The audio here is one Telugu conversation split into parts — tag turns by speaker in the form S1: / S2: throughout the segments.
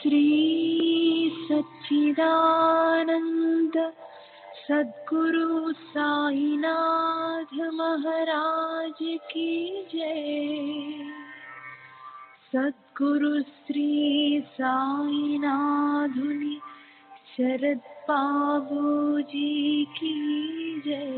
S1: श्री सच्चिदानंद सद्गुरु साईनाथ महाराज की जय। सद्गुरु श्री साईनाथुनि शरद बाबूजी की जय।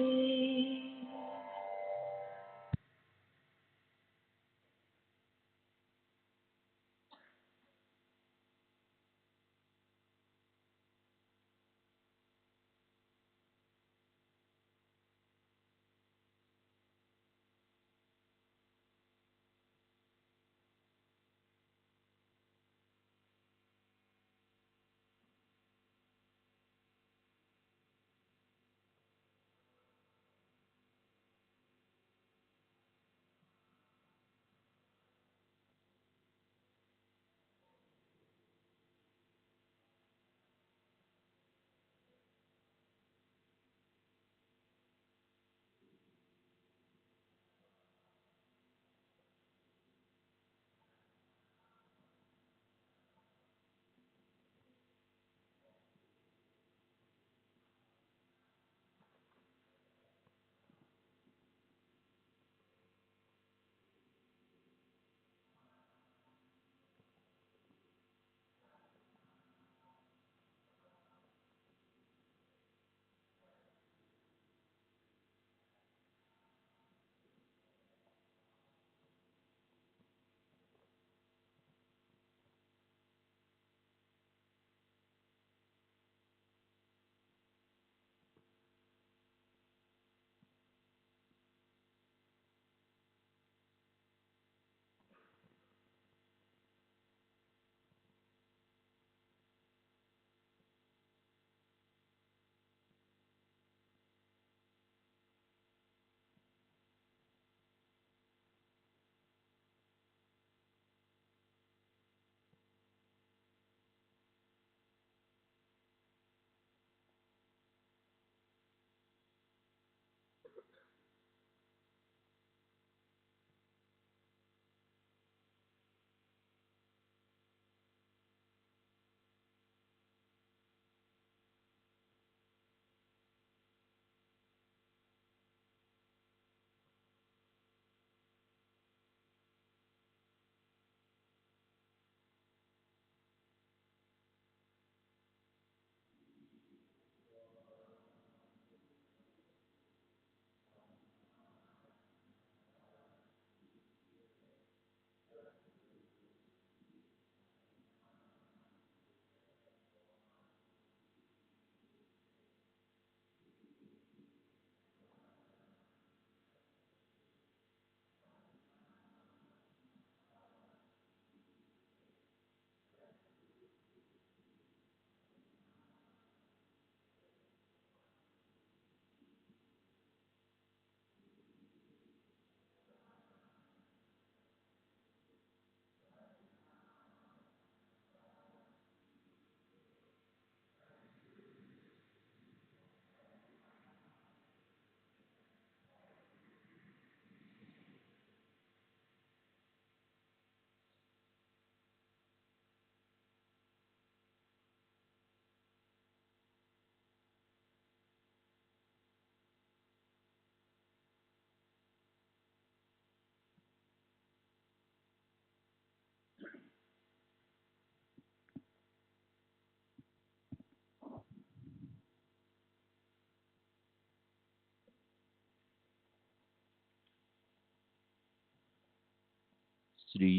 S2: श्री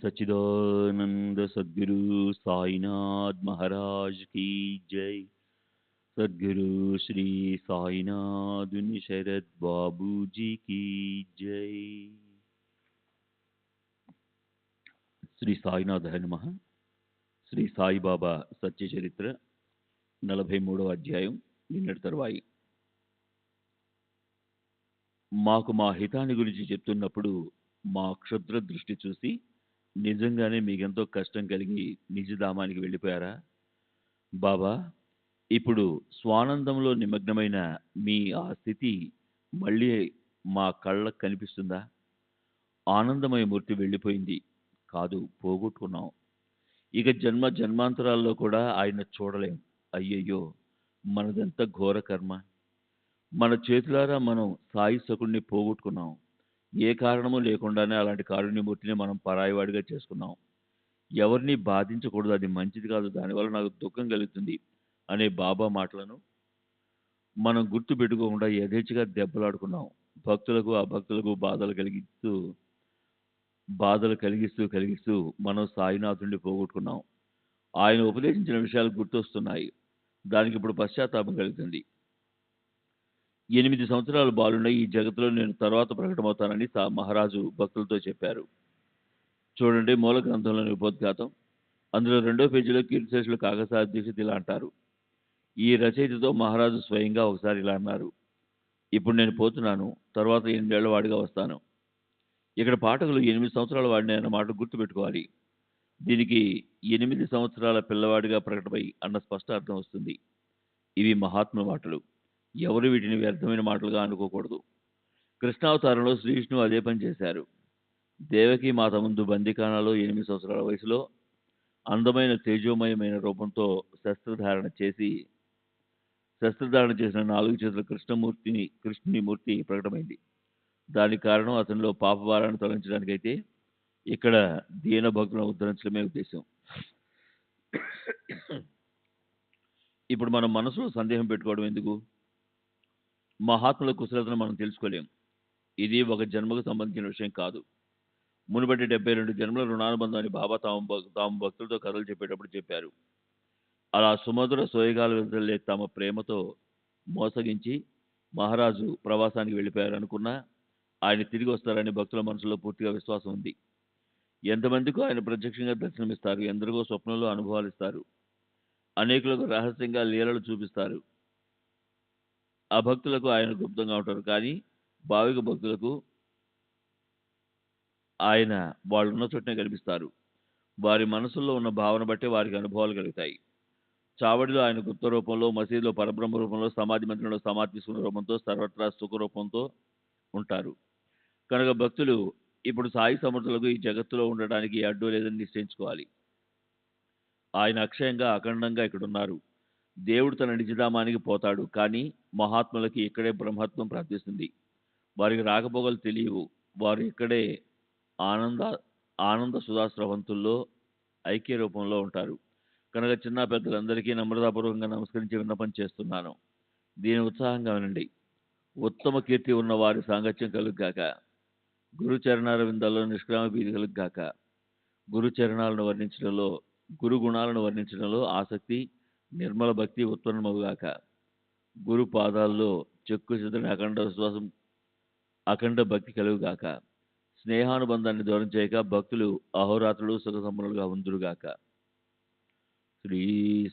S2: सच्चिदानंद सद्गुरु साईनाथ महाराज की जय। सद्गुरु श्री साईनाथ शरद बाबू जी की जय। శ్రీ సాయినాథాయ నమః. శ్రీ సాయిబాబా సత్య చరిత్ర 43వ అధ్యాయం నిన్నటి తరువాయి. మాకు మా హితాన్ని గురించి చెప్తున్నప్పుడు మా క్షుద్ర దృష్టి చూసి నిజంగానే మీకెంతో కష్టం కలిగి నిజధామానికి వెళ్ళిపోయారా? బాబా, ఇప్పుడు స్వానందంలో నిమగ్నమైన మీ ఆ స్థితి మళ్ళీ మా కళ్ళకు కనిపిస్తుందా? ఆనందమయ మూర్తి వెళ్ళిపోయింది కాదు, పోగొట్టుకున్నాం. ఇక జన్మాంతరాల్లో కూడా ఆయన చూడలేం. అయ్యయ్యో! మనదెంత ఘోర కర్మ! మన చేతులారా మనం సాయి సకుడిని పోగొట్టుకున్నాం. ఏ కారణమూ లేకుండానే అలాంటి కారుణ్యమూర్తిని మనం పరాయివాడిగా చేసుకున్నాం. ఎవరిని బాధించకూడదు. అది మంచిది కాదు. దానివల్ల నాకు దుఃఖం కలుగుతుంది అనే బాబా మాటలను మనం గుర్తుపెట్టుకోకుండా యథేచ్ఛగా దెబ్బలాడుకున్నాం. భక్తులకు, అభక్తులకు బాధలు కలిగిస్తూ మనం సాయినాథుడిని పోగొట్టుకున్నాం. ఆయన ఉపదేశించిన విషయాలు గుర్తొస్తున్నాయి. దానికిప్పుడు పశ్చాత్తాపం కలుగుతుంది. 8 సంవత్సరాల బాలుడై ఈ జగత్తులో నేను తర్వాత ప్రకటమవుతానని మహారాజు భక్తులతో చెప్పారు. చూడండి మూల గ్రంథంలోని ఉపోద్ఘాతం. అందులో 2వ పేజీలో కీర్తిశేషులు కాకసాది దీక్షిత్ ఇలా అంటారు. ఈ రచయితతో మహారాజు స్వయంగా ఒకసారి ఇలా అన్నారు. ఇప్పుడు నేను పోతున్నాను. తర్వాత 8 ఏళ్ల వాడిగా వస్తాను. ఇక్కడ పాఠకులు 8 సంవత్సరాల వాడిని అన్న మాట గుర్తుపెట్టుకోవాలి. దీనికి 8 సంవత్సరాల పిల్లవాడిగా ప్రకటమై అన్న స్పష్ట అర్థం వస్తుంది. ఇవి మహాత్ముల మాటలు. ఎవరు వీటిని వ్యర్థమైన మాటలుగా అనుకోకూడదు. కృష్ణావతారంలో శ్రీవిష్ణువు అదే పని చేశారు. దేవకీ మాత ముందు బందీఖానాలో 8 సంవత్సరాల వయసులో అందమైన తేజోమయమైన రూపంతో శస్త్రధారణ చేసిన 4 చేతుల కృష్ణుని మూర్తి ప్రకటమైంది. దానికి కారణం అతనిలో పాపభారాన్ని తొలగించడానికైతే ఇక్కడ దీన భక్తులను ఉద్ధరించడమే ఉద్దేశం. ఇప్పుడు మనం మనసులో సందేహం పెట్టుకోవడం ఎందుకు? మహాత్ముల కుశలతను మనం తెలుసుకోలేం. ఇది ఒక జన్మకు సంబంధించిన విషయం కాదు. మునుబటి 72 జన్మల రుణానుబంధం అని బాబా తాము భక్తులతో కథలు చెప్పేటప్పుడు చెప్పారు. అలా సుమధుర సోయగాలు వెదజల్లే తమ ప్రేమతో మోసగించి మహారాజు ప్రవాసానికి వెళ్ళిపోయారు అనుకున్నా ఆయన తిరిగి వస్తారని భక్తుల మనసులో పూర్తిగా విశ్వాసం ఉంది. ఎంతమందికో ఆయన ప్రత్యక్షంగా దర్శనమిస్తారు. ఎందరికో స్వప్నంలో అనుభవాలు ఇస్తారు. అనేకులకు రహస్యంగా లీలలు చూపిస్తారు. అభక్తులకు ఆయన గుప్తంగా ఉంటారు. కానీ భావిక భక్తులకు ఆయన వాళ్ళున్న చోటనే కనిపిస్తారు. వారి మనసుల్లో ఉన్న భావన బట్టే వారికి అనుభవాలు కలుగుతాయి. చావడిలో ఆయన గుప్త రూపంలో, మసీదులో పరబ్రహ్మ రూపంలో, సమాధి మందిరంలో సమాధి తీసుకున్న రూపంతో, సర్వత్రా సుఖ రూపంతో ఉంటారు. కనుక భక్తులు ఇప్పుడు సాయి సమర్థులకు ఈ జగత్తులో ఉండడానికి అడ్డు లేదని నిశ్చయించుకోవాలి. ఆయన అక్షయంగా అఖండంగా ఇక్కడ ఉన్నారు. దేవుడు తన నిజధామానికి పోతాడు. కానీ మహాత్ములకి ఇక్కడే బ్రహ్మత్వం ప్రాప్తిస్తుంది. వారికి రాకపోకలు తెలియవు. వారు ఇక్కడే ఆనంద సుధాస్రవంతుల్లో ఐక్య రూపంలో ఉంటారు. కనుక చిన్న పెద్దలందరికీ నమ్రతాపూర్వకంగా నమస్కరించి విన్నపం చేస్తున్నాను. దీని ఉత్సాహంగా వినండి. ఉత్తమ కీర్తి ఉన్న వారి సాంగత్యం కలుగ్గాక. గురు చరణాల విందాల్లో నిష్క్రమ భీతి కలుగ్గాక. గురు చరణాలను వర్ణించడంలో, గురు గుణాలను వర్ణించడంలో ఆసక్తి, నిర్మల భక్తి ఉత్పన్నమవుగాక. గురు పాదాల్లో చెక్కు చెదరని అఖండ విశ్వాసం, అఖండ భక్తి కలుగుగాక. స్నేహానుబంధాన్ని దూరం చేయక భక్తులు అహోరాత్రులు సుఖ సంపన్నులుగా ఉందురుగాక. శ్రీ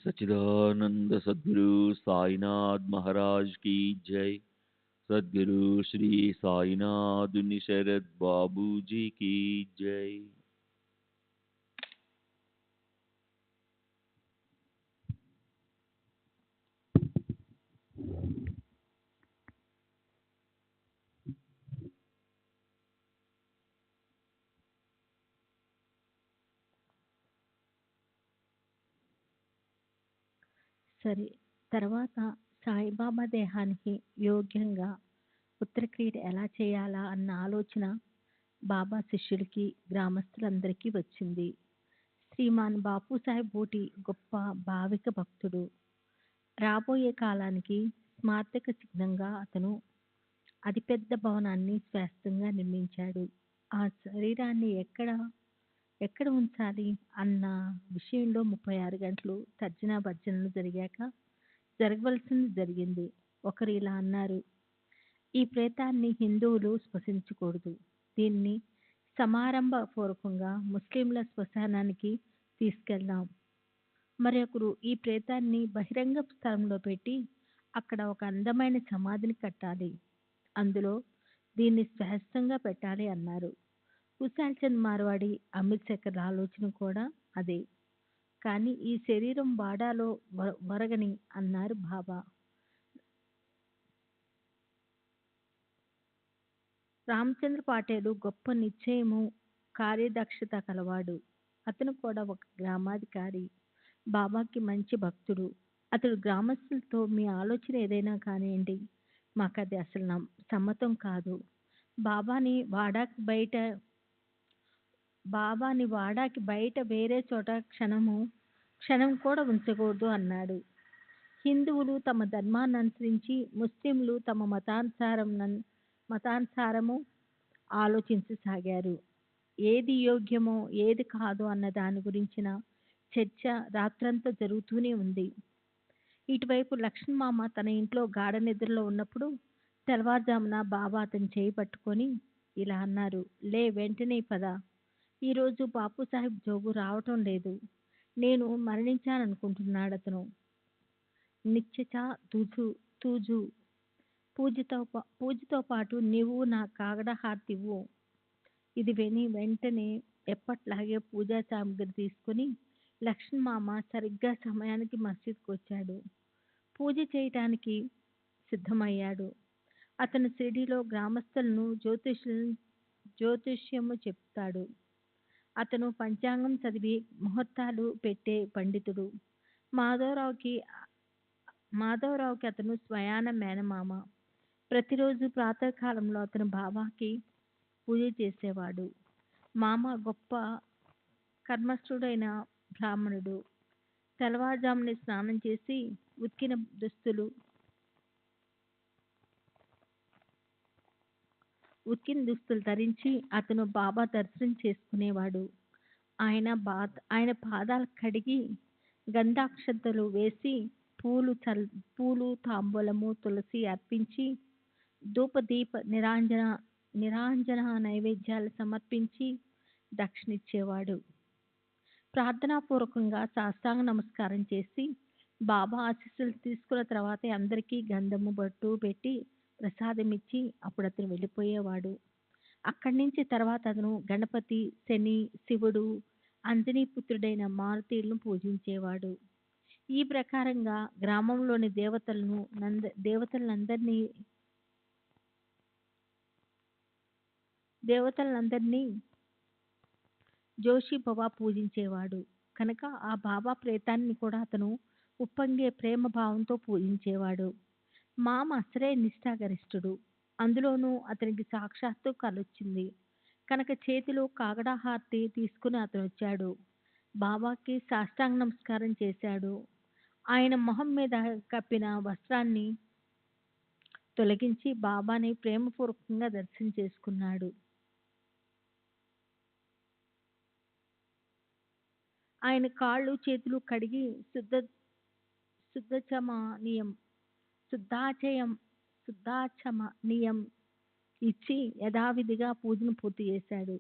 S2: సచ్చిదానంద సద్గురు సాయినాథ్ మహారాజ్ की जय. सद्गुरु श्री साईनाथ शरद बाबू जी की जय.
S1: సరే, తర్వాత సాయిబాబా దేహానికి యోగ్యంగా ఉత్తరక్రియ ఎలా చేయాలా అన్న ఆలోచన బాబా శిష్యులకి, గ్రామస్తులందరికీ వచ్చింది. శ్రీమాన్ బాపూసాహెబ్ బూటి గొప్ప భావిక భక్తుడు. రాబోయే కాలానికి స్మారక చిహ్నంగా అతను అతిపెద్ద భవనాన్ని శాస్త్రంగా నిర్మించాడు. ఆ శరీరాన్ని ఎక్కడ ఉంచాలి అన్న విషయంలో 36 గంటలు తర్జనా భర్జనలు జరగవలసింది జరిగింది. ఒకరు ఇలా అన్నారు, ఈ ప్రేతాన్ని హిందువులు శ్వసించకూడదు. దీన్ని సమారంభపూర్వకంగా ముస్లింల శ్మశానానికి తీసుకెళ్దాం. మరొకరు, ఈ ప్రేతాన్ని బహిరంగ స్థలంలో పెట్టి అక్కడ ఒక అందమైన సమాధిని కట్టాలి. అందులో దీన్ని శాస్త్రంగా పెట్టాలి అన్నారు. కుశాల్ చంద్ మార్వాడి, అమిత్ శేఖర్ ఆలోచన కూడా అదే. కానీ ఈ శరీరం వాడాలో వరగని అన్నారు బాబా. రామచంద్ర పాటేలు గొప్ప నిశ్చయము, కార్యదక్షత కలవాడు. అతను కూడా ఒక గ్రామాధికారి. బాబాకి మంచి భక్తుడు. అతడు గ్రామస్తులతో మీ ఆలోచన ఏదైనా కానియండి. మాకది అసలు సమ్మతం కాదు. బాబాని వాడాకి బయట బాబాని వాడాకి బయట వేరే చోట క్షణం కూడా ఉంచకూడదు అన్నాడు. హిందువులు తమ ధర్మాన్ని అనుసరించి, ముస్లింలు తమ మతానుసారము ఆలోచించసాగారు. ఏది యోగ్యమో, ఏది కాదో అన్న దాని గురించిన చర్చ రాత్రంతా జరుగుతూనే ఉంది. ఇటువైపు లక్ష్మణమామ తన ఇంట్లో గాఢ నిద్రలో ఉన్నప్పుడు తెల్లవారుజామున బాబా అతని చేయి పట్టుకొని ఇలా అన్నారు. లే, వెంటనే పద. ఈరోజు బాపు సాహెబ్ జోగు రావటం లేదు. నేను మరణించాననుకుంటున్నాడు అతను. నిశ్చచ తూజు పూజతో పాటు నీవు నా కాగడ హారతివ్వు. ఇది విని వెంటనే ఎప్పట్లాగే పూజా సామగ్రి తీసుకుని లక్ష్మణమామ సరిగ్గా సమయానికి మసీద్కు వచ్చాడు. పూజ చేయటానికి సిద్ధమయ్యాడు. అతను షిరిడీలో గ్రామస్తులను జ్యోతిష్యము చెప్తాడు. అతను పంచాంగం చదివి ముహూర్తాలు పెట్టే పండితుడు. మాధవరావుకి అతను స్వయాన మేనమామ. ప్రతిరోజు ప్రాతకాలంలో అతను బాబాకి పూజ చేసేవాడు. మామ గొప్ప కర్మస్థుడైన బ్రాహ్మణుడు. తెల్లవారుజామునే స్నానం చేసి ఉతికిన దుస్తులు ధరించి అతను బాబా దర్శనం చేసుకునేవాడు. ఆయన పాదాలు కడిగి గంధాక్షతలు వేసి పూలు తాంబూలము తులసి అర్పించి ధూపదీప నిరాంజన నైవేద్యాలు సమర్పించి దక్షిణిచ్చేవాడు. ప్రార్థనాపూర్వకంగా సాష్టాంగ నమస్కారం చేసి బాబా ఆశీస్సులు తీసుకున్న తర్వాతే అందరికీ గంధము బొట్టు పెట్టి ప్రసాదం ఇచ్చి అప్పుడు అతను వెళ్ళిపోయేవాడు. అక్కడి నుంచి తర్వాత అతను గణపతి, శని, శివుడు, అంజనీ పుత్రుడైన మారుతీలను పూజించేవాడు. ఈ ప్రకారంగా గ్రామంలోని దేవతలందరినీ జోషి బాబా పూజించేవాడు కనుక ఆ బాబా ప్రేతాన్ని కూడా అతను ఉప్పొంగే ప్రేమ భావంతో పూజించేవాడు. మామ అసలే నిష్ఠాగరిష్ఠుడు. అందులోనూ అతనికి సాక్షాత్తు కలొచ్చింది కనుక చేతిలో కాగడా హారతి తీసుకుని అతను వచ్చాడు. బాబాకి సాష్టాంగ నమస్కారం చేశాడు. ఆయన మొహం మీద కప్పిన వస్త్రాన్ని తొలగించి బాబాని ప్రేమపూర్వకంగా దర్శనం చేసుకున్నాడు. ఆయన కాళ్ళు చేతులు కడిగి శుద్ధాచమనీయం ఇచ్చి యథావిధిగా పూజను పూర్తి చేశాడు.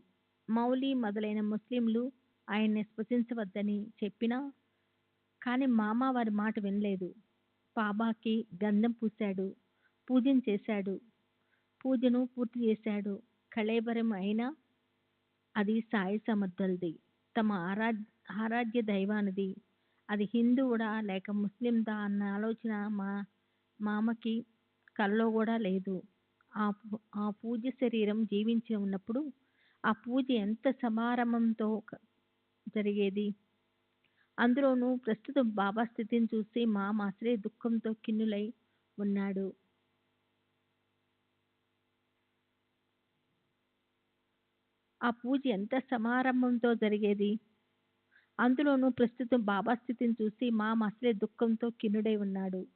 S1: మౌలి మొదలైన ముస్లింలు ఆయన్ని స్పృశించవద్దని చెప్పినా కానీ మామ వారి మాట వినలేదు. బాబాకి గంధం పూశాడు. పూజను పూర్తి చేశాడు. కళేబరం అయినా అది సాయి సమర్థులది. తమ ఆరాధ్య దైవానిది. అది హిందువుడా లేక ముస్లిందా అన్న ఆలోచన మామకి కల్లో కూడా లేదు. ఆ పూజ శరీరం జీవించి ఉన్నప్పుడు ఆ పూజ ఎంత సమారంభంతో జరిగేది. అందులోనూ ప్రస్తుతం బాబా స్థితిని చూసి మామ అసలే దుఃఖంతో కిన్నులై ఉన్నాడు. ఆ పూజ ఎంత సమారంభంతో జరిగేది. అందులోనూ ప్రస్తుతం బాబా స్థితిని చూసి మామ అసలే దుఃఖంతో కిన్నుడై ఉన్నాడు.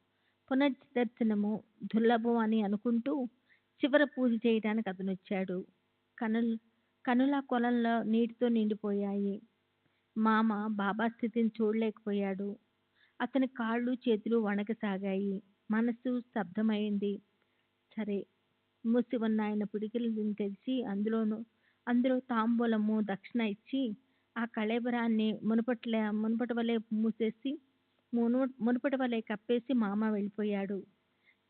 S1: పునర్దర్శనము దుర్లభం అని అనుకుంటూ చివర పూజ చేయడానికి అతను వచ్చాడు. కనుల కొలంలో నీటితో నిండిపోయాయి. మామ బాబా స్థితిని చూడలేకపోయాడు. అతని కాళ్ళు చేతులు వణకసాగాయి. మనసు స్తబ్దమైంది. సరే, మూసి ఉన్న ఆయన పిడికిలను తెరిచి అందులో తాంబూలము దక్షిణ ఇచ్చి ఆ కళేబరాన్ని మునుపటి వలె మూసేసి మునుపటి వలె కప్పేసి మామ వెళ్ళిపోయాడు.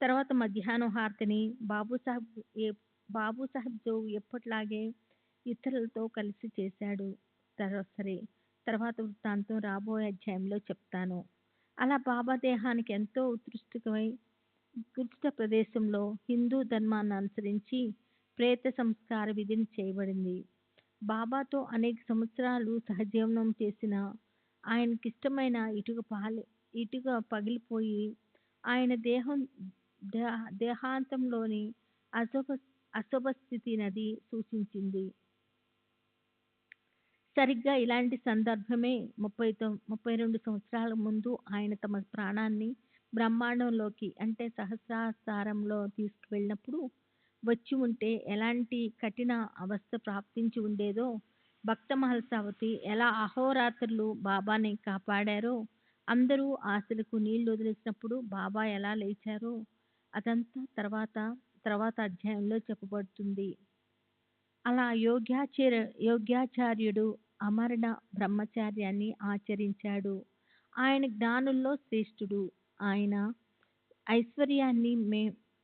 S1: తర్వాత మధ్యాహ్నం హారతిని బాబుసాహెబ్ జోగు ఎప్పటిలాగే ఇతరులతో కలిసి చేశాడు. సరే, తర్వాత వృత్తాంతం రాబోయే అధ్యాయంలో చెప్తాను. అలా బాబా దేహానికి ఎంతో ఉత్కృష్ట ప్రదేశంలో హిందూ ధర్మాన్ని అనుసరించి ప్రేత సంస్కార విధిని చేయబడింది. బాబాతో అనేక సంవత్సరాలు సహజీవనం చేసిన ఆయనకిష్టమైన ఇటుక పగిలిపోయి ఆయన దేహాంతంలోని అశుభ అశుభ స్థితి నది సూచించింది. సరిగ్గా ఇలాంటి సందర్భమే 32 సంవత్సరాల ముందు ఆయన తమ ప్రాణాన్ని బ్రహ్మాండంలోకి అంటే సహస్రాస్తారంలో తీసుకువెళ్ళినప్పుడు వచ్చి ఉంటే ఎలాంటి కఠిన అవస్థ ప్రాప్తించి ఉండేదో, భక్త మహల్సావతి ఎలా అహోరాత్రులు బాబాని కాపాడారో, అందరూ ఆశలకు నీళ్లు వదిలేసినప్పుడు బాబా ఎలా లేచారో అదంతా తర్వాత అధ్యాయంలో చెప్పబడుతుంది. అలా యోగ్యాచార్యుడు అమరణ బ్రహ్మచార్యాన్ని ఆచరించాడు. ఆయన జ్ఞానుల్లో శ్రేష్ఠుడు. ఆయన ఐశ్వర్యాన్ని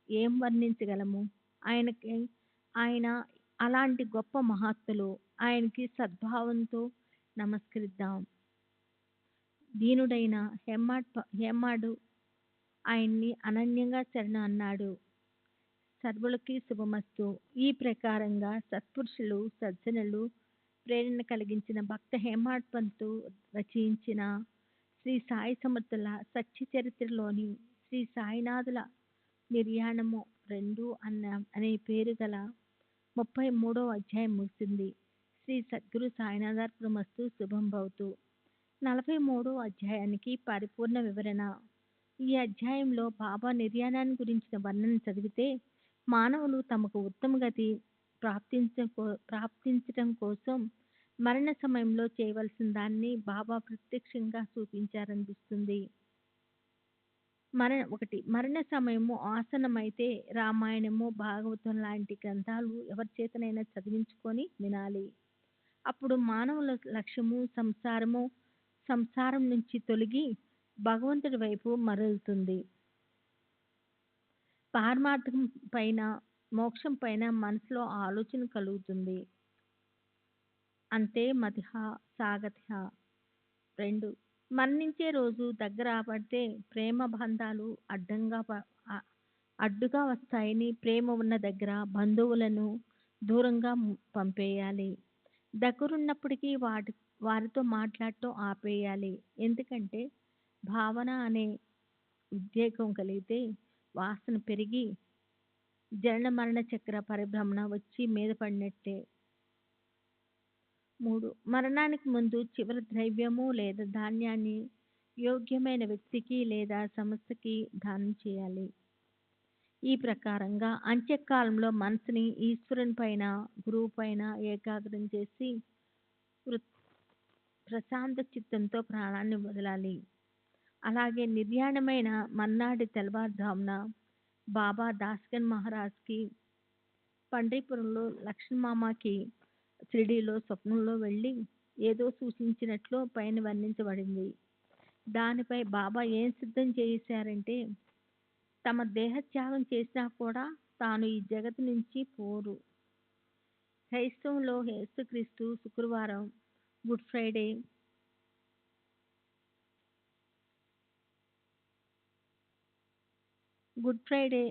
S1: ఏం వర్ణించగలము? ఆయనకి ఆయన అలాంటి గొప్ప మహాత్ములు. ఆయనకి సద్భావంతో నమస్కరిద్దాం. దీనుడైన హేమాడు ఆయన్ని అనన్యంగా శరణ అన్నాడు. సర్వులకి శుభమస్తు. ఈ ప్రకారంగా సత్పురుషులు సజ్జనులు ప్రేరణ కలిగించిన భక్త హేమాడ్ పంతు రచించిన శ్రీ సాయి సమర్థుల సత్య చరిత్రలోని శ్రీ సాయినాథుల నిర్యాణము 2 అనే పేరు గల 33వ అధ్యాయం ముగిసింది. శ్రీ సద్గురు సాయినాథార్పణమస్తు. శుభం భవతు. 43వ అధ్యాయానికి పరిపూర్ణ వివరణ. ఈ అధ్యాయంలో బాబా నిర్యాణాన్ని గురించిన వర్ణన చదివితే మానవులు తమకు ఉత్తమ గతి ప్రాప్తించటం కోసం మరణ సమయంలో చేయవలసిన దాన్ని బాబా ప్రత్యక్షంగా చూపించారనిపిస్తుంది. మరణ సమయము ఆసన్నమైతే రామాయణము భాగవతం లాంటి గ్రంథాలు ఎవరి చేతనైనా చదివించుకొని వినాలి. అప్పుడు మానవుల లక్ష్యము సంసారం నుంచి తొలగి భగవంతుడి వైపు మరలుతుంది. పారమార్థం పైన మోక్షం పైన మనసులో ఆలోచన కలుగుతుంది. అంతే మతిహ సాగతిహ. 2 మరణించే రోజు దగ్గర పడితే ప్రేమ బంధాలు అడ్డుగా వస్తాయని ప్రేమ ఉన్న దగ్గర బంధువులను దూరంగా పంపేయాలి. దగ్గరున్నప్పటికీ వారితో మాట్లాడటం ఆపేయాలి. ఎందుకంటే భావన అనే ఉద్రేకం కలిగితే వాసన పెరిగి జనన మరణ చక్ర పరిభ్రమణ వచ్చి మీద పడినట్టే. 3 మరణానికి ముందు చివరి ద్రవ్యము లేదా ధాన్యాన్ని యోగ్యమైన వ్యక్తికి లేదా సంస్థకి దానం చేయాలి. ఈ ప్రకారంగా అంత్యకాలంలో మనసుని ఈశ్వరుని పైన గురువు పైన ఏకాగ్రం చేసి ప్రశాంత చిత్తంతో ప్రాణాన్ని వదలాలి. అలాగే నిర్యాణమైన మర్నాటి తెల్లవారుజామున బాబా దాస్గన్ మహారాజ్కి పండ్రీపురంలో లక్ష్మణమామకి షిరిడీలో స్వప్నంలో వెళ్ళి ఏదో సూచించినట్లు పైన వర్ణించబడింది. దానిపై బాబా ఏం సిద్ధం చేశారంటే తమ దేహత్యాగం చేసినా కూడా తాను ఈ జగత్తు నుంచి పోరు. క్రైస్తవంలో యేసుక్రీస్తు శుక్రవారం గుడ్ ఫ్రైడే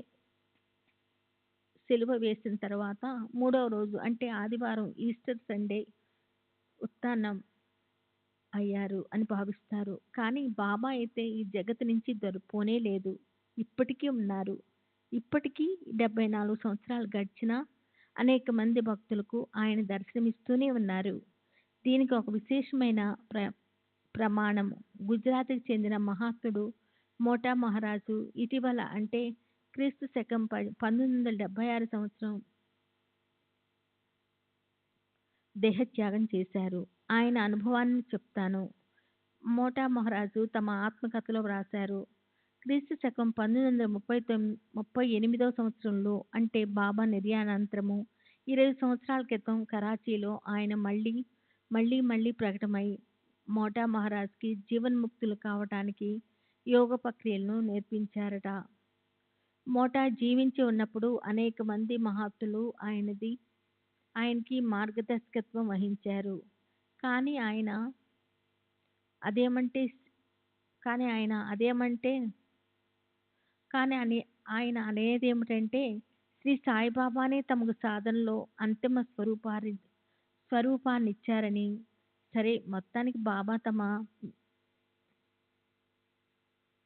S1: సిలువ వేసిన తర్వాత 3వ రోజు అంటే ఆదివారం ఈస్టర్ సండే ఉత్థానం అయ్యారు అని భావిస్తారు. కానీ బాబా అయితే ఈ జగత్తు నుంచి పోనే లేదు. ఇప్పటికీ ఉన్నారు. ఇప్పటికీ 74 సంవత్సరాలు గడిచినా అనేక మంది భక్తులకు ఆయన దర్శనమిస్తూనే ఉన్నారు. దీనికి ఒక విశేషమైన ప్రమాణం గుజరాత్కి చెందిన మహాత్ముడు మోటా మహారాజు ఇటీవల అంటే క్రీస్తు శకం 1976 సంవత్సరం దేహత్యాగం చేశారు. ఆయన అనుభవాన్ని చెప్తాను. మోటా మహారాజు తమ ఆత్మకథలో వ్రాశారు. క్రీస్తు శకం 1938వ సంవత్సరంలో అంటే బాబా నిర్యాణానంతరము 20 సంవత్సరాల క్రితం కరాచీలో ఆయన మళ్ళీ ప్రకటమై మోటా మహారాజ్కి జీవన్ముక్తులు కావటానికి యోగ ప్రక్రియలను నేర్పించారట. మోటా జీవించి ఉన్నప్పుడు అనేక మంది మహాత్ములు ఆయనకి మార్గదర్శకత్వం వహించారు. కానీ ఆయన అనేదేమిటంటే శ్రీ సాయిబాబానే తమకు సాధనలో అంతిమ స్వరూపాన్ని ఇచ్చారని. సరే, మొత్తానికి బాబా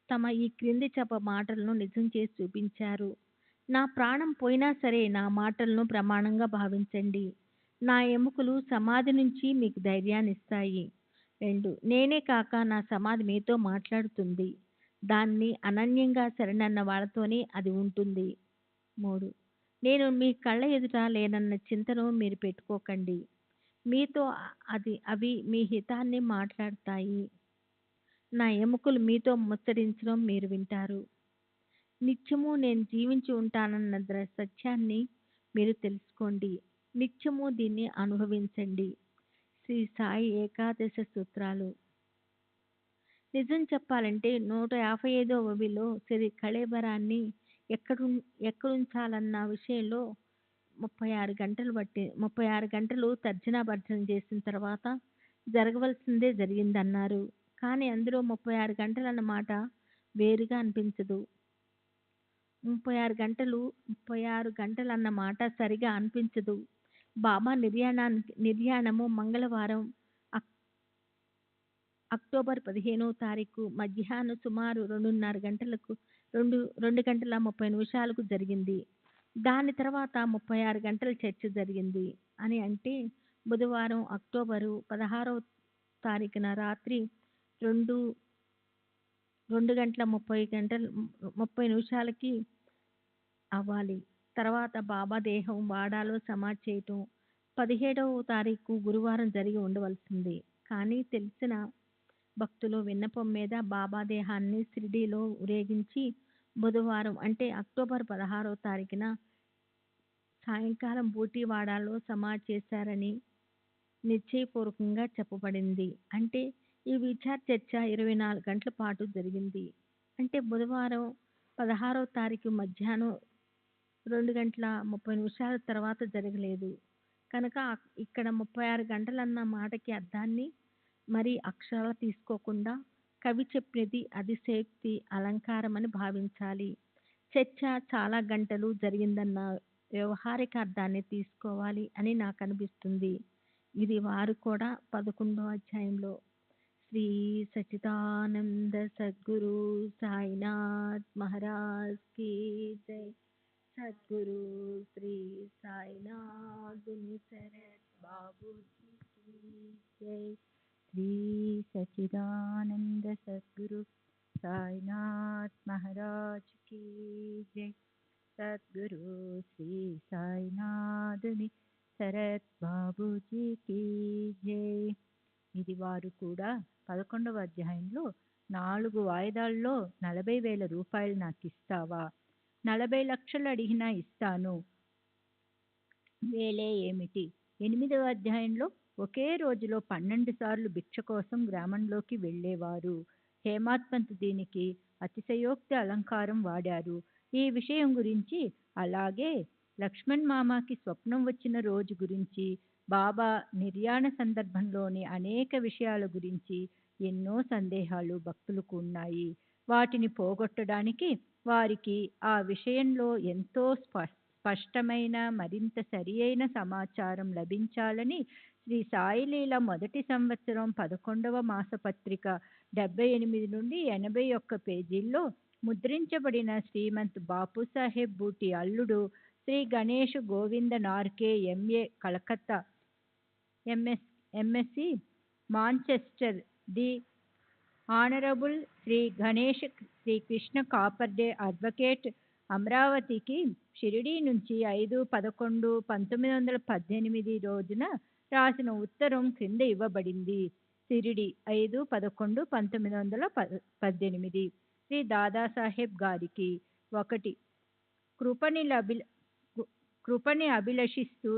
S1: తమ ఈ క్రింది మాటలను నిజం చేసి చూపించారు. నా ప్రాణం పోయినా సరే నా మాటలను ప్రమాణంగా భావించండి. నా ఎముకలు సమాధి నుంచి మీకు ధైర్యాన్ని ఇస్తాయి. 2. నేనే కాక నా సమాధి మీతో మాట్లాడుతుంది. దాన్ని అనన్యంగా శరణన్న వాళ్ళతోనే అది ఉంటుంది. 3. నేను మీ కళ్ళ ఎదుట లేనన్న చింతను మీరు పెట్టుకోకండి. మీతో అవి మీ హితాన్ని మాట్లాడతాయి. నా ఎముకలు మీతో ముచ్చరించడం మీరు వింటారు. నిత్యము నేను జీవించి ఉంటానన్న సత్యాన్ని మీరు తెలుసుకోండి. నిత్యము దీన్ని అనుభవించండి. శ్రీ సాయి ఏకాదశ సూత్రాలు. నిజం చెప్పాలంటే 155వ శ్రీ కళేబరాన్ని ఎక్కడుంచాలన్న విషయంలో 36 గంటలు తర్జనా భర్జన చేసిన తర్వాత జరగవలసిందే జరిగిందన్నారు. కానీ అందులో 36 గంటలన్న మాట వేరుగా అనిపించదు. 36 గంటలన్న మాట సరిగా అనిపించదు. బాబా నిర్యాణము మంగళవారం అక్టోబర్ 15వ తారీఖు మధ్యాహ్నం సుమారు 2:30 జరిగింది. దాని తర్వాత 36 గంటల చర్చ జరిగింది. అని అంటే బుధవారం అక్టోబరు 16వ తారీఖున రాత్రి 2:30 అవ్వాలి. తర్వాత బాబా దేహం వాడాలో సమాధి చేయటం 17వ తారీఖు గురువారం జరిగి ఉండవలసింది. కానీ తెలిసిన భక్తుల విన్నపం మీద బాబా దేహాన్ని షిరిడీలో ఊరేగించి బుధవారం అంటే అక్టోబర్ 16వ తారీఖున సాయంకాలం బూటీవాడాలో సమాధి చేశారని నిశ్చయపూర్వకంగా చెప్పబడింది. అంటే ఈ విచార చర్చ 24 గంటల పాటు జరిగింది. అంటే బుధవారం 16వ తారీఖు మధ్యాహ్నం 2:30 తర్వాత జరగలేదు. కనుక ఇక్కడ 36 గంటలన్న మాటకి అర్థాన్ని మరి అక్షరాలు తీసుకోకుండా కవి చెప్పినది అతిశయోక్తి అలంకారం అని భావించాలి. చర్చ చాలా గంటలు జరిగిందన్న వ్యవహారిక అర్థాన్ని తీసుకోవాలి అని నాకు అనిపిస్తుంది. ఇది వారు కూడా 11వ అధ్యాయంలో శ్రీ సచ్చిదానంద సద్గురు సాయినాథ్ మహారాజ్ కీ జై. సద్గురు శ్రీ సాయినాథ్ శరత్ బాబూజీ కీ జై. శ్రీ సచ్చిదానంద సద్గురు సాయినాథ్ మహారాజ్ కీ జై. సద్గురు శ్రీ సాయినాథుని శరత్ బాబూజీ కీ జై. ఇది వారు కూడా 11వ అధ్యాయంలో 4 వాయిదాల్లో 40,000 రూపాయలు నాకు ఇస్తావా? 40 లక్షలు అడిగినా ఇస్తాను. వేలే ఏమిటి? 8వ అధ్యాయంలో ఒకే రోజులో 12 సార్లు భిక్ష కోసం గ్రామంలోకి వెళ్ళేవారు. హేమాడ్ పంత్ దీనికి అతిశయోక్తి అలంకారం వాడారు. ఈ విషయం గురించి, అలాగే లక్ష్మణ్ మామకి స్వప్నం వచ్చిన రోజు గురించి, బాబా నిర్యాణ సందర్భంలోని అనేక విషయాల గురించి ఎన్నో సందేహాలు భక్తులకు ఉన్నాయి. వాటిని పోగొట్టడానికి వారికి ఆ విషయంలో ఎంతో స్పష్టమైన మరింత సరియైన సమాచారం లభించాలని శ్రీ సాయిలీల మొదటి సంవత్సరం 11వ మాసపత్రిక 78 నుండి 81 పేజీల్లో ముద్రించబడిన శ్రీమంత్ బాపుసాహెబ్ బూటి అల్లుడు Shri Ganesh Govinda Narke MA Calcutta, MSc Manchester, the honourable Shri Ganesh Shri Krishna Khaparde advocate, అమరావతికి షిరిడీ నుంచి 5/11/1918 రోజున రాసిన ఉత్తరం క్రింద ఇవ్వబడింది. షిరిడి 5/11/1918. శ్రీ దాదాసాహెబ్ గారికి 1. కృపని అభిలషిస్తూ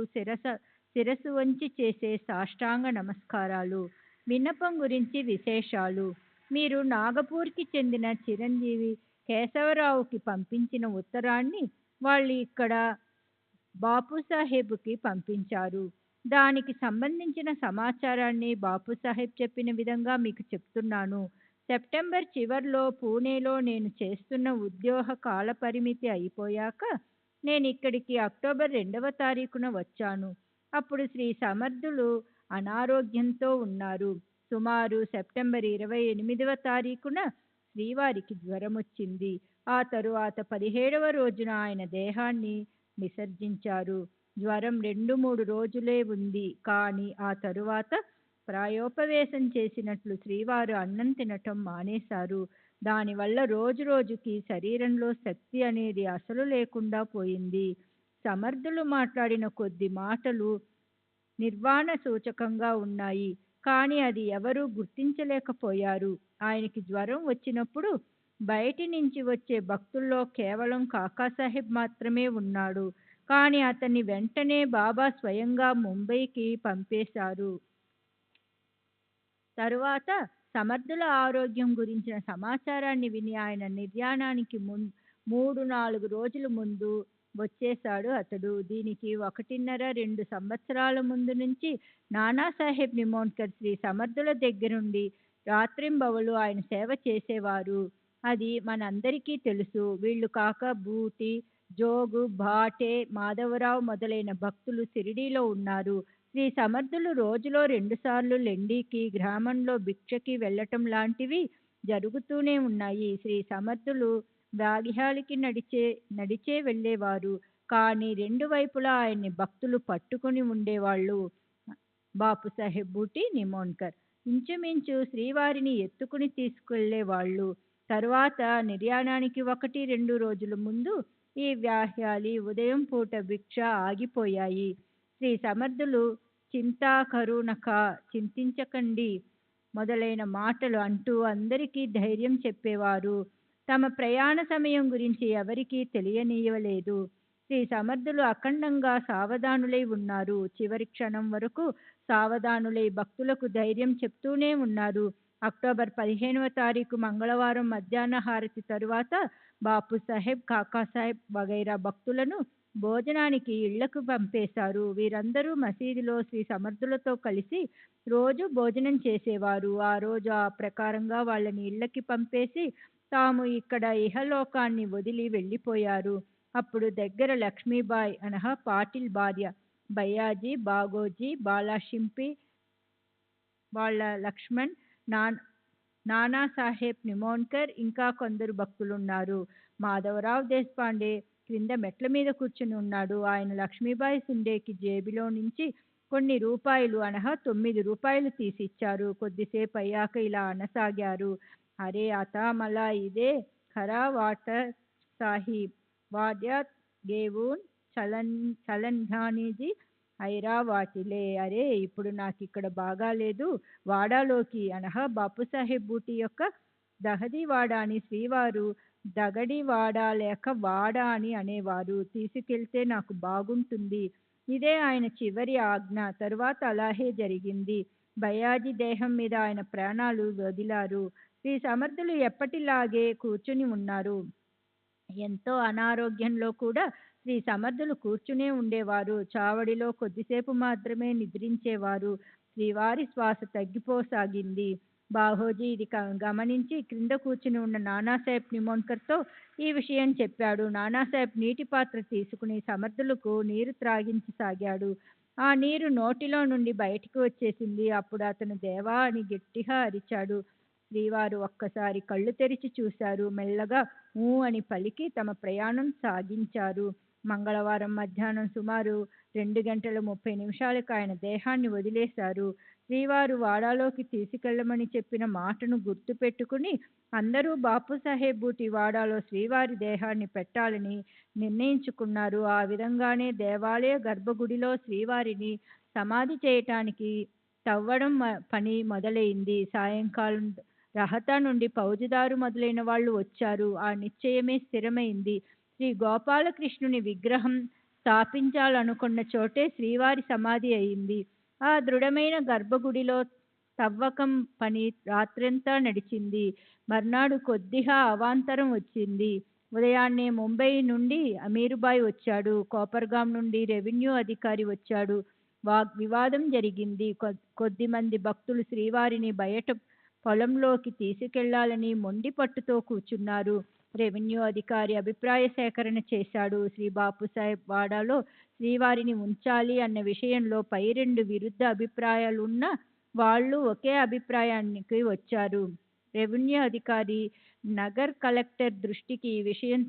S1: శిరసు వంచి చేసే సాష్టాంగ నమస్కారాలు. విన్నపం గురించి విశేషాలు. మీరు నాగపూర్కి చెందిన చిరంజీవి కేశవరావుకి పంపించిన ఉత్తరాన్ని వాళ్ళు ఇక్కడ బాపుసాహెబ్కి పంపించారు. దానికి సంబంధించిన సమాచారాన్ని బాపుసాహెబ్ చెప్పిన విధంగా మీకు చెప్తున్నాను. సెప్టెంబర్ చివర్లో పూణేలో నేను చేస్తున్న ఉద్యోగ కాలపరిమితి అయిపోయాక నేను ఇక్కడికి అక్టోబర్ 2వ తారీఖున వచ్చాను. అప్పుడు శ్రీ సమర్థులు అనారోగ్యంతో ఉన్నారు. సుమారు సెప్టెంబర్ 28వ తారీఖున శ్రీవారికి జ్వరం వచ్చింది. ఆ తరువాత 17వ రోజున ఆయన దేహాన్ని విసర్జించారు. జ్వరం 2-3 రోజులే ఉంది. కానీ ఆ తరువాత ప్రాయోపవేశం చేసినట్లు శ్రీవారు అన్నం తినటం మానేశారు. దానివల్ల రోజు రోజుకి శరీరంలో శక్తి అనేది అసలు లేకుండా పోయింది. సమర్థులు మాట్లాడిన కొద్ది మాటలు నిర్వాణ సూచకంగా ఉన్నాయి. కానీ అది ఎవరూ గుర్తించలేకపోయారు. ఆయనకి జ్వరం వచ్చినప్పుడు బయటి నుంచి వచ్చే భక్తుల్లో కేవలం కాకాసాహెబ్ మాత్రమే ఉన్నాడు. కానీ అతన్ని వెంటనే బాబా స్వయంగా ముంబైకి పంపేశారు. తరువాత సమర్థుల ఆరోగ్యం గురించిన సమాచారాన్ని విని ఆయన నిర్యాణానికి 3-4 రోజుల ముందు వచ్చేశాడు అతడు. దీనికి 1.5-2 సంవత్సరాల ముందు నుంచి నానాసాహెబ్ నిమోన్కర్ శ్రీ సమర్థుల దగ్గరుండి రాత్రింబవలు ఆయన సేవ చేసేవారు. అది మనందరికీ తెలుసు. వీళ్ళు కాక బూటి, జోగు, భాటే, మాధవరావు మొదలైన భక్తులు షిరిడీలో ఉన్నారు. శ్రీ సమర్థులు రోజులో 2 సార్లు లెండికి, గ్రామంలో భిక్షకి వెళ్ళటం లాంటివి జరుగుతూనే ఉన్నాయి. శ్రీ సమర్థులు బాగ్యాలకి నడిచే వెళ్ళేవారు. కానీ 2 వైపులా ఆయన్ని భక్తులు పట్టుకుని ఉండేవాళ్ళు. బాపుసాహెబ్ బూటి, నిమోన్కర్ ఇంచుమించు శ్రీవారిని ఎత్తుకుని తీసుకెళ్లేవాళ్ళు. తరువాత నిర్యాణానికి 1-2 రోజుల ముందు ఈ వ్యాహ్యాలి ఉదయం పూట భిక్ష ఆగిపోయాయి. శ్రీ సమర్థులు చింతా కరుణక, చింతించకండి మొదలైన మాటలు అంటూ అందరికీ ధైర్యం చెప్పేవారు. తమ ప్రయాణ సమయం గురించి ఎవరికీ తెలియనీయలేదు. శ్రీ సమర్థులు అఖండంగా సావధానులై ఉన్నారు. చివరి క్షణం వరకు సావధానులై భక్తులకు ధైర్యం చెప్తూనే ఉన్నారు. అక్టోబర్ 15వ తారీఖు మంగళవారం మధ్యాహ్న హారతి తరువాత బాపుసాహెబ్, కాకాసాహెబ్ వగైరా భక్తులను భోజనానికి ఇళ్లకు పంపేశారు. వీరందరూ మసీదులో శ్రీ సమర్థులతో కలిసి రోజు భోజనం చేసేవారు. ఆ రోజు ఆ ప్రకారంగా వాళ్ళని ఇళ్లకి పంపేసి తాము ఇక్కడ ఇహలోకాన్ని వదిలి వెళ్ళిపోయారు. అప్పుడు దగ్గర లక్ష్మీబాయి అనగా పాటిల్ భార్య, బయ్యాజీ, బాగోజీ, బాలాషింపి, వాళ్ళ లక్ష్మణ్, నానాసాహెబ్ నిమోన్కర్, ఇంకా కొందరు భక్తులున్నారు. మాధవరావు దేశపాండే క్రింద మెట్ల మీద కూర్చుని ఉన్నాడు. ఆయన లక్ష్మీబాయి సుండేకి జేబులో నుంచి కొన్ని రూపాయలు అనగా 9 రూపాయలు తీసిచ్చారు. కొద్దిసేపు అయ్యాక ఇలా అనసాగారు. అరే అతా మలా ఇదే ఖరా వాటర్ సాహిబ్, వాడ్యాత్ గేవూన్ చలన్ధానీజీ ఐరా వాటిలే. అరే ఇప్పుడు నాకు ఇక్కడ బాగాలేదు, వాడాలోకి అనగా బాపుసాహెబ్ బూటి యొక్క దహది వాడా అని శ్రీవారు దగడి వాడా లేక వాడా అని అనేవారు. తీసుకెళ్తే నాకు బాగుంటుంది. ఇదే ఆయన చివరి ఆజ్ఞ. తరువాత అలాగే జరిగింది. బయ్యాజీ దేహం మీద ఆయన ప్రాణాలు వదిలారు. శ్రీ సమర్థులు ఎప్పటిలాగే కూర్చుని ఉన్నారు. ఎంతో అనారోగ్యంలో కూడా శ్రీ సమర్థులు కూర్చునే ఉండేవారు. చావడిలో కొద్దిసేపు మాత్రమే నిద్రించేవారు. శ్రీవారి శ్వాస తగ్గిపోసాగింది. బాహోజీ ఇది గమనించి క్రింద కూర్చుని ఉన్న నానాసాహెబ్ నిమోన్కర్తో ఈ విషయం చెప్పాడు. నానాసాహెబ్ నీటి పాత్ర తీసుకుని సమర్థులకు నీరు త్రాగించసాగాడు. ఆ నీరు నోటిలో నుండి బయటికి వచ్చేసింది. అప్పుడు అతను దేవా అని గట్టిగా అరిచాడు. శ్రీవారు ఒక్కసారి కళ్ళు తెరిచి చూశారు. మెల్లగా ఊ అని పలికి తమ ప్రయాణం సాగించారు. మంగళవారం మధ్యాహ్నం సుమారు 2:30 ఆయన దేహాన్ని వదిలేశారు. శ్రీవారు వాడాలోకి తీసుకెళ్లమని చెప్పిన మాటను గుర్తు పెట్టుకుని అందరూ బాపుసాహెబ్ బూటి వాడాలో శ్రీవారి దేహాన్ని పెట్టాలని నిర్ణయించుకున్నారు. ఆ విధంగానే దేవాలయ గర్భగుడిలో శ్రీవారిని సమాధి చేయటానికి తవ్వడం పని మొదలైంది. సాయంకాలం రహతా నుండి ఫౌజదారు మొదలైన వాళ్ళు వచ్చారు. ఆ నిశ్చయమే స్థిరమైంది. శ్రీ గోపాలకృష్ణుని విగ్రహం స్థాపించాలనుకున్న చోటే శ్రీవారి సమాధి అయింది. ఆ దృఢమైన గర్భగుడిలో తవ్వకం పని రాత్రంతా నడిచింది. మర్నాడు కొద్దిగా అవాంతరం వచ్చింది. ఉదయాన్నే ముంబై నుండి అమీరుబాయ్ వచ్చాడు. కోపర్గాం నుండి రెవెన్యూ అధికారి వచ్చాడు. వివాదం జరిగింది. కొద్దిమంది భక్తులు శ్రీవారిని బయట పొలంలోకి తీసుకెళ్లాలని మొండి పట్టుతో కూర్చున్నారు. రెవెన్యూ అధికారి అభిప్రాయ సేకరణ చేశాడు. శ్రీ బాపుసాహెబ్ వాడాలో శ్రీవారిని ఉంచాలి అన్న విషయంలో పై రెండు విరుద్ధ అభిప్రాయాలున్న వాళ్ళు ఒకే అభిప్రాయానికి వచ్చారు. రెవెన్యూ అధికారి నగర్ కలెక్టర్ దృష్టికి ఈ విషయం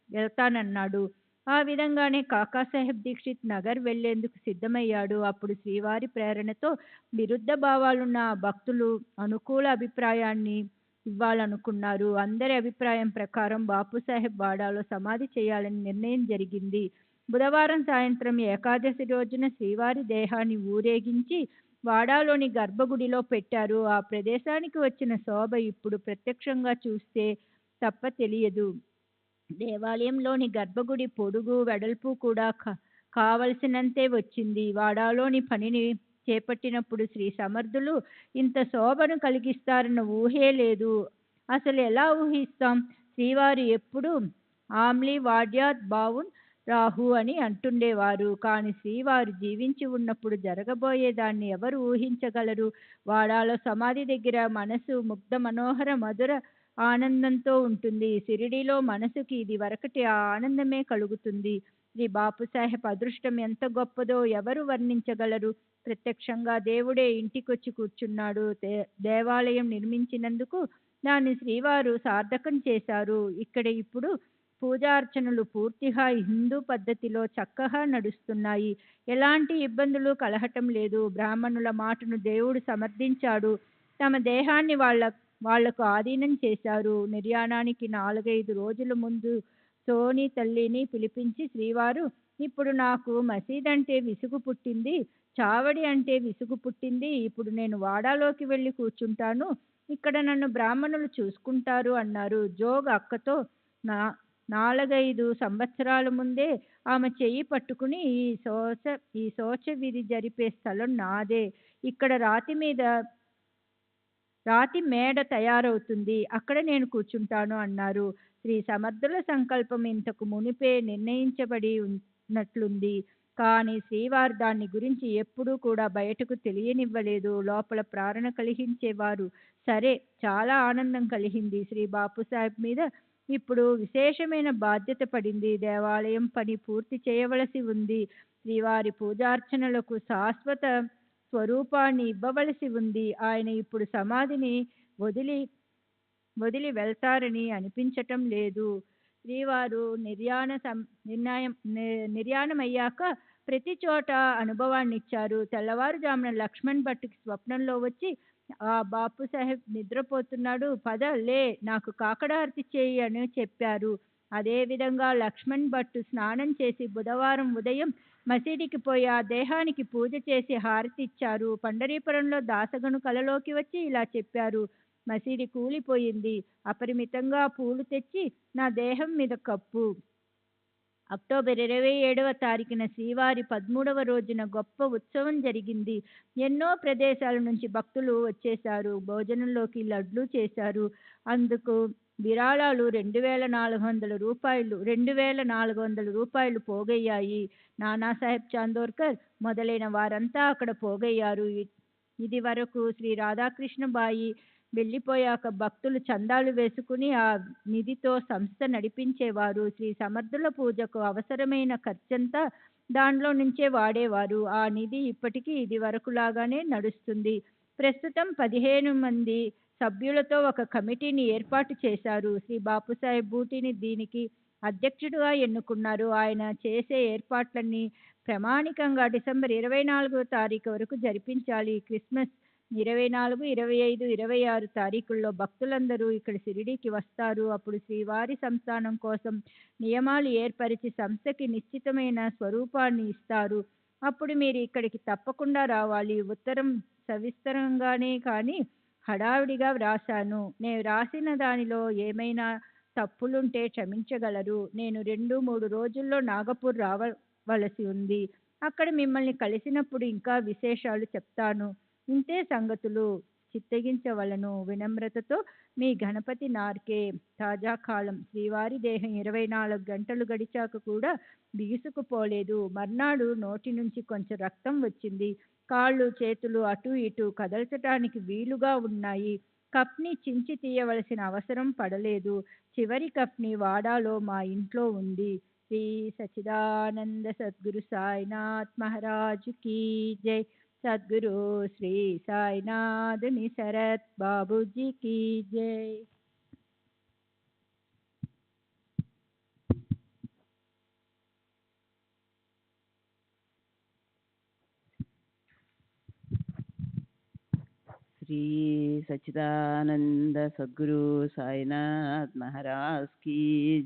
S1: వెళ్తానన్నాడు. ఆ విధంగానే కాకాసాహెబ్ దీక్షిత్ నగర్ వెళ్లేందుకు సిద్ధమయ్యాడు. అప్పుడు శ్రీవారి ప్రేరణతో విరుద్ధ భావాలున్న ఆ భక్తులు అనుకూల అభిప్రాయాన్ని ఇవ్వాలనుకున్నారు. అందరి అభిప్రాయం ప్రకారం బాపుసాహెబ్ వాడాలో సమాధి చేయాలని నిర్ణయం జరిగింది. బుధవారం సాయంత్రం ఏకాదశి రోజున శ్రీవారి దేహాన్ని ఊరేగించి వాడాలోని గర్భగుడిలో పెట్టారు. ఆ ప్రదేశానికి వచ్చిన శోభ ఇప్పుడు ప్రత్యక్షంగా చూస్తే తప్ప తెలియదు. దేవాలయంలోని గర్భగుడి పొడుగు వెడల్పు కూడా కావలసినంతే వచ్చింది. వాడాలోని పనిని చేపట్టినప్పుడు శ్రీ సమర్థులు ఇంత శోభను కలిగిస్తారన్న ఊహే లేదు. అసలు ఎలా ఊహిస్తాం? శ్రీవారు ఎప్పుడు ఆమ్లీ వాడ్యాత్ బావున్ రాహు అని అంటుండేవారు. కానీ శ్రీవారు జీవించి ఉన్నప్పుడు జరగబోయేదాన్ని ఎవరు ఊహించగలరు? వాడాలో సమాధి దగ్గర మనసు ముగ్ధ మనోహర మధుర ఆనందంతో ఉంటుంది. షిరిడీలో మనసుకి ఇది వరకటి ఆ ఆనందమే కలుగుతుంది. శ్రీ బాపుసాహెబ్ అదృష్టం ఎంత గొప్పదో ఎవరు వర్ణించగలరు? ప్రత్యక్షంగా దేవుడే ఇంటికొచ్చి కూర్చున్నాడు. దేవాలయం నిర్మించినందుకు దాన్ని శ్రీవారు సార్థకం చేశారు. ఇక్కడ ఇప్పుడు పూజార్చనలు పూర్తిగా హిందూ పద్ధతిలో చక్కగా నడుస్తున్నాయి. ఎలాంటి ఇబ్బందులు కలహటం లేదు. బ్రాహ్మణుల మాటను దేవుడు సమర్థించాడు. తమ దేహాన్ని వాళ్లకు ఆధీనం చేశారు. నిర్యాణానికి 4-5 రోజుల ముందు సోని తల్లిని పిలిపించి శ్రీవారు, ఇప్పుడు నాకు మసీదంటే విసుగు పుట్టింది, చావడి అంటే విసుగు పుట్టింది. ఇప్పుడు నేను వాడాలోకి వెళ్ళి కూర్చుంటాను. ఇక్కడ నన్ను బ్రాహ్మణులు చూసుకుంటారు అన్నారు. జోగ్ అక్కతో 4-5 సంవత్సరాల ముందే ఆమె చెయ్యి పట్టుకుని ఈ శోచ విధి జరిపే స్థలం నాదే. ఇక్కడ రాతి మేడ తయారవుతుంది. అక్కడ నేను కూర్చుంటాను అన్నారు. శ్రీ సమర్థుల సంకల్పం ఇంతకు మునిపే నిర్ణయించబడి ఉన్నట్లుంది. కానీ శ్రీవారు దాన్ని గురించి ఎప్పుడూ కూడా బయటకు తెలియనివ్వలేదు. లోపల ప్రేరణ కలిగించేవారు. సరే, చాలా ఆనందం కలిగింది. శ్రీ బాపుసాహెబ్ మీద ఇప్పుడు విశేషమైన బాధ్యత పడింది. దేవాలయం పని పూర్తి చేయవలసి ఉంది. శ్రీవారి పూజార్చనలకు శాశ్వత స్వరూపాన్ని ఇవ్వవలసి ఉంది. ఆయన ఇప్పుడు సమాధిని వదిలి వెళ్తారని అనిపించటం లేదు. శ్రీవారు నిర్యాణమయ్యాక ప్రతి చోట అనుభవాన్నిచ్చారు. తెల్లవారుజామున లక్ష్మణ్ భట్కి స్వప్నంలో వచ్చి, ఆ బాపుసాహెబ్ నిద్రపోతున్నాడు, పద లే, నాకు కాకడారతి చేయి అని చెప్పారు. అదేవిధంగా లక్ష్మణ్ భట్ స్నానం చేసి బుధవారం ఉదయం మసీదికి పోయి ఆ దేహానికి పూజ చేసి హారతి ఇచ్చారు. పండరీపురంలో దాసగను కలలోకి వచ్చి ఇలా చెప్పారు, మసీది కూలిపోయింది, అపరిమితంగా పూలు తెచ్చి నా దేహం మీద కప్పు. అక్టోబర్ 27వ తారీఖున శ్రీవారి 13వ రోజున గొప్ప ఉత్సవం జరిగింది. ఎన్నో ప్రదేశాల నుంచి భక్తులు వచ్చేశారు. భోజనంలోకి లడ్లు చేశారు. అందుకు విరాళాలు 2400 రూపాయలు పోగయ్యాయి. నానాసాహెబ్ చాందోర్కర్ మొదలైన వారంతా అక్కడ పోగయ్యారు. ఇది వరకు శ్రీ రాధాకృష్ణబాయి వెళ్ళిపోయాక భక్తులు చందాలు వేసుకుని ఆ నిధితో సంస్థ నడిపించేవారు. శ్రీ సమర్థుల పూజకు అవసరమైన ఖర్చంతా దానిలో నుంచే వాడేవారు. ఆ నిధి ఇప్పటికీ ఇది వరకులాగానే నడుస్తుంది. ప్రస్తుతం 15 మంది సభ్యులతో ఒక కమిటీని ఏర్పాటు చేశారు. శ్రీ బాపుసాహెబ్ బూటిని దీనికి అధ్యక్షుడిగా ఎన్నుకున్నారు. ఆయన చేసే ఏర్పాట్లన్నీ ప్రామాణికంగా డిసెంబర్ 24వ తారీఖు వరకు జరిపించాలి. క్రిస్మస్ 24, 25, 26 తారీఖుల్లో భక్తులందరూ ఇక్కడ షిరిడీకి వస్తారు. అప్పుడు శ్రీవారి సంస్థానం కోసం నియమాలు ఏర్పరిచి సంస్థకి నిశ్చితమైన స్వరూపాన్ని ఇస్తారు. అప్పుడు మీరు ఇక్కడికి తప్పకుండా రావాలి. ఉత్తరం సవిస్తరంగానే కానీ హడావిడిగా వ్రాశాను. నేను రాసిన దానిలో ఏమైనా తప్పులుంటే క్షమించగలరు. నేను 2-3 రోజుల్లో నాగపూర్ రావలసి ఉంది. అక్కడ మిమ్మల్ని కలిసినప్పుడు ఇంకా విశేషాలు చెప్తాను. ఇంతే సంగతులు. చిత్తగించవలను. వినమ్రతతో మీ గణపతి నార్కే. తాజా కాలం. శ్రీవారి దేహం 24 గంటలు గడిచాక కూడా బిగుసుకుపోలేదు. మర్నాడు నోటి నుంచి కొంచెం రక్తం వచ్చింది. కాళ్ళు చేతులు అటు ఇటు కదల్చటానికి వీలుగా ఉన్నాయి. కప్ని చించి తీయవలసిన అవసరం పడలేదు. చివరి కప్ని వాడాలో మా ఇంట్లో ఉంది. శ్రీ సచిదానంద సద్గురు సాయినాథ్ మహారాజు కీ జై. సద్గురు శ్రీ సాయినాథుని శరత్ బాబూజీ కీ జై.
S3: श्री सच्चिदानंद सद्गुरु साईनाथ महाराज की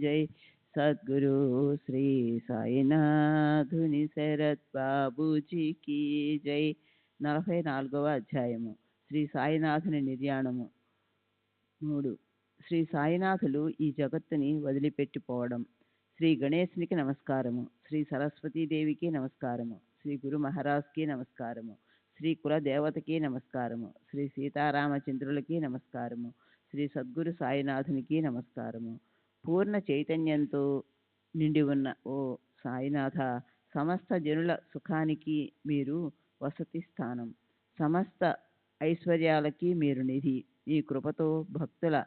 S3: जय. सद्गुरु श्री సాయినాథుని శరత్ బాబూజీకి జై. 44వ అధ్యాయము. శ్రీ సాయినాథుని నిర్యాణము. 3. శ్రీ సాయినాథులు ఈ జగత్తుని వదిలిపెట్టిపోవడం. శ్రీ గణేశునికి నమస్కారము. శ్రీ సరస్వతీదేవికి నమస్కారము. శ్రీ గురు మహారాజ్కి నమస్కారము. శ్రీ కుల దేవతకి నమస్కారము. శ్రీ సీతారామచంద్రులకి నమస్కారము. శ్రీ సద్గురు సాయినాథునికి నమస్కారము. పూర్ణ చైతన్యంతో నిండి ఉన్న ఓ సాయినాథ, సమస్త జనుల సుఖానికి మీరు వసతి స్థానం, సమస్త ఐశ్వర్యాలకి మీరు నిధి. ఈ కృపతో భక్తుల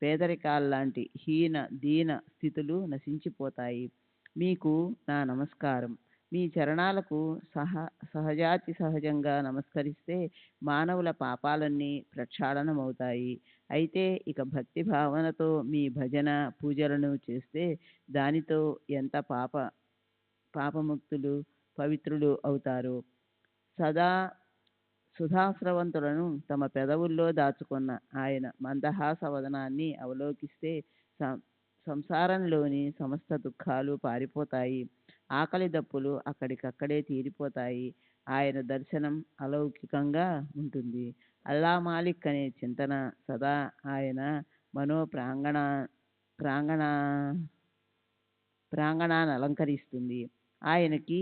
S3: పేదరికాల్లాంటి హీన దీన స్థితులు నశించిపోతాయి. మీకు నా నమస్కారం. మీ చరణాలకు సహజాతి సహజంగా నమస్కరిస్తే మానవుల పాపాలన్నీ ప్రక్షాళనమవుతాయి. అయితే ఇక భక్తి భావనతో మీ భజన పూజలను చేస్తే దానితో ఎంత పాపముక్తులు పవిత్రులు అవుతారు. సదా సుధాస్రవంతులను తమ పెదవుల్లో దాచుకున్న ఆయన మందహాస వదనాన్ని అవలోకిస్తే సంసారంలోని సమస్త దుఃఖాలు పారిపోతాయి. ఆకలి దప్పులు అక్కడికక్కడే తీరిపోతాయి. ఆయన దర్శనం అలౌకికంగా ఉంటుంది. అల్లా మాలిక్ అనే చింతన సదా ఆయన మనో ప్రాంగణాన్ని అలంకరిస్తుంది. ఆయనకి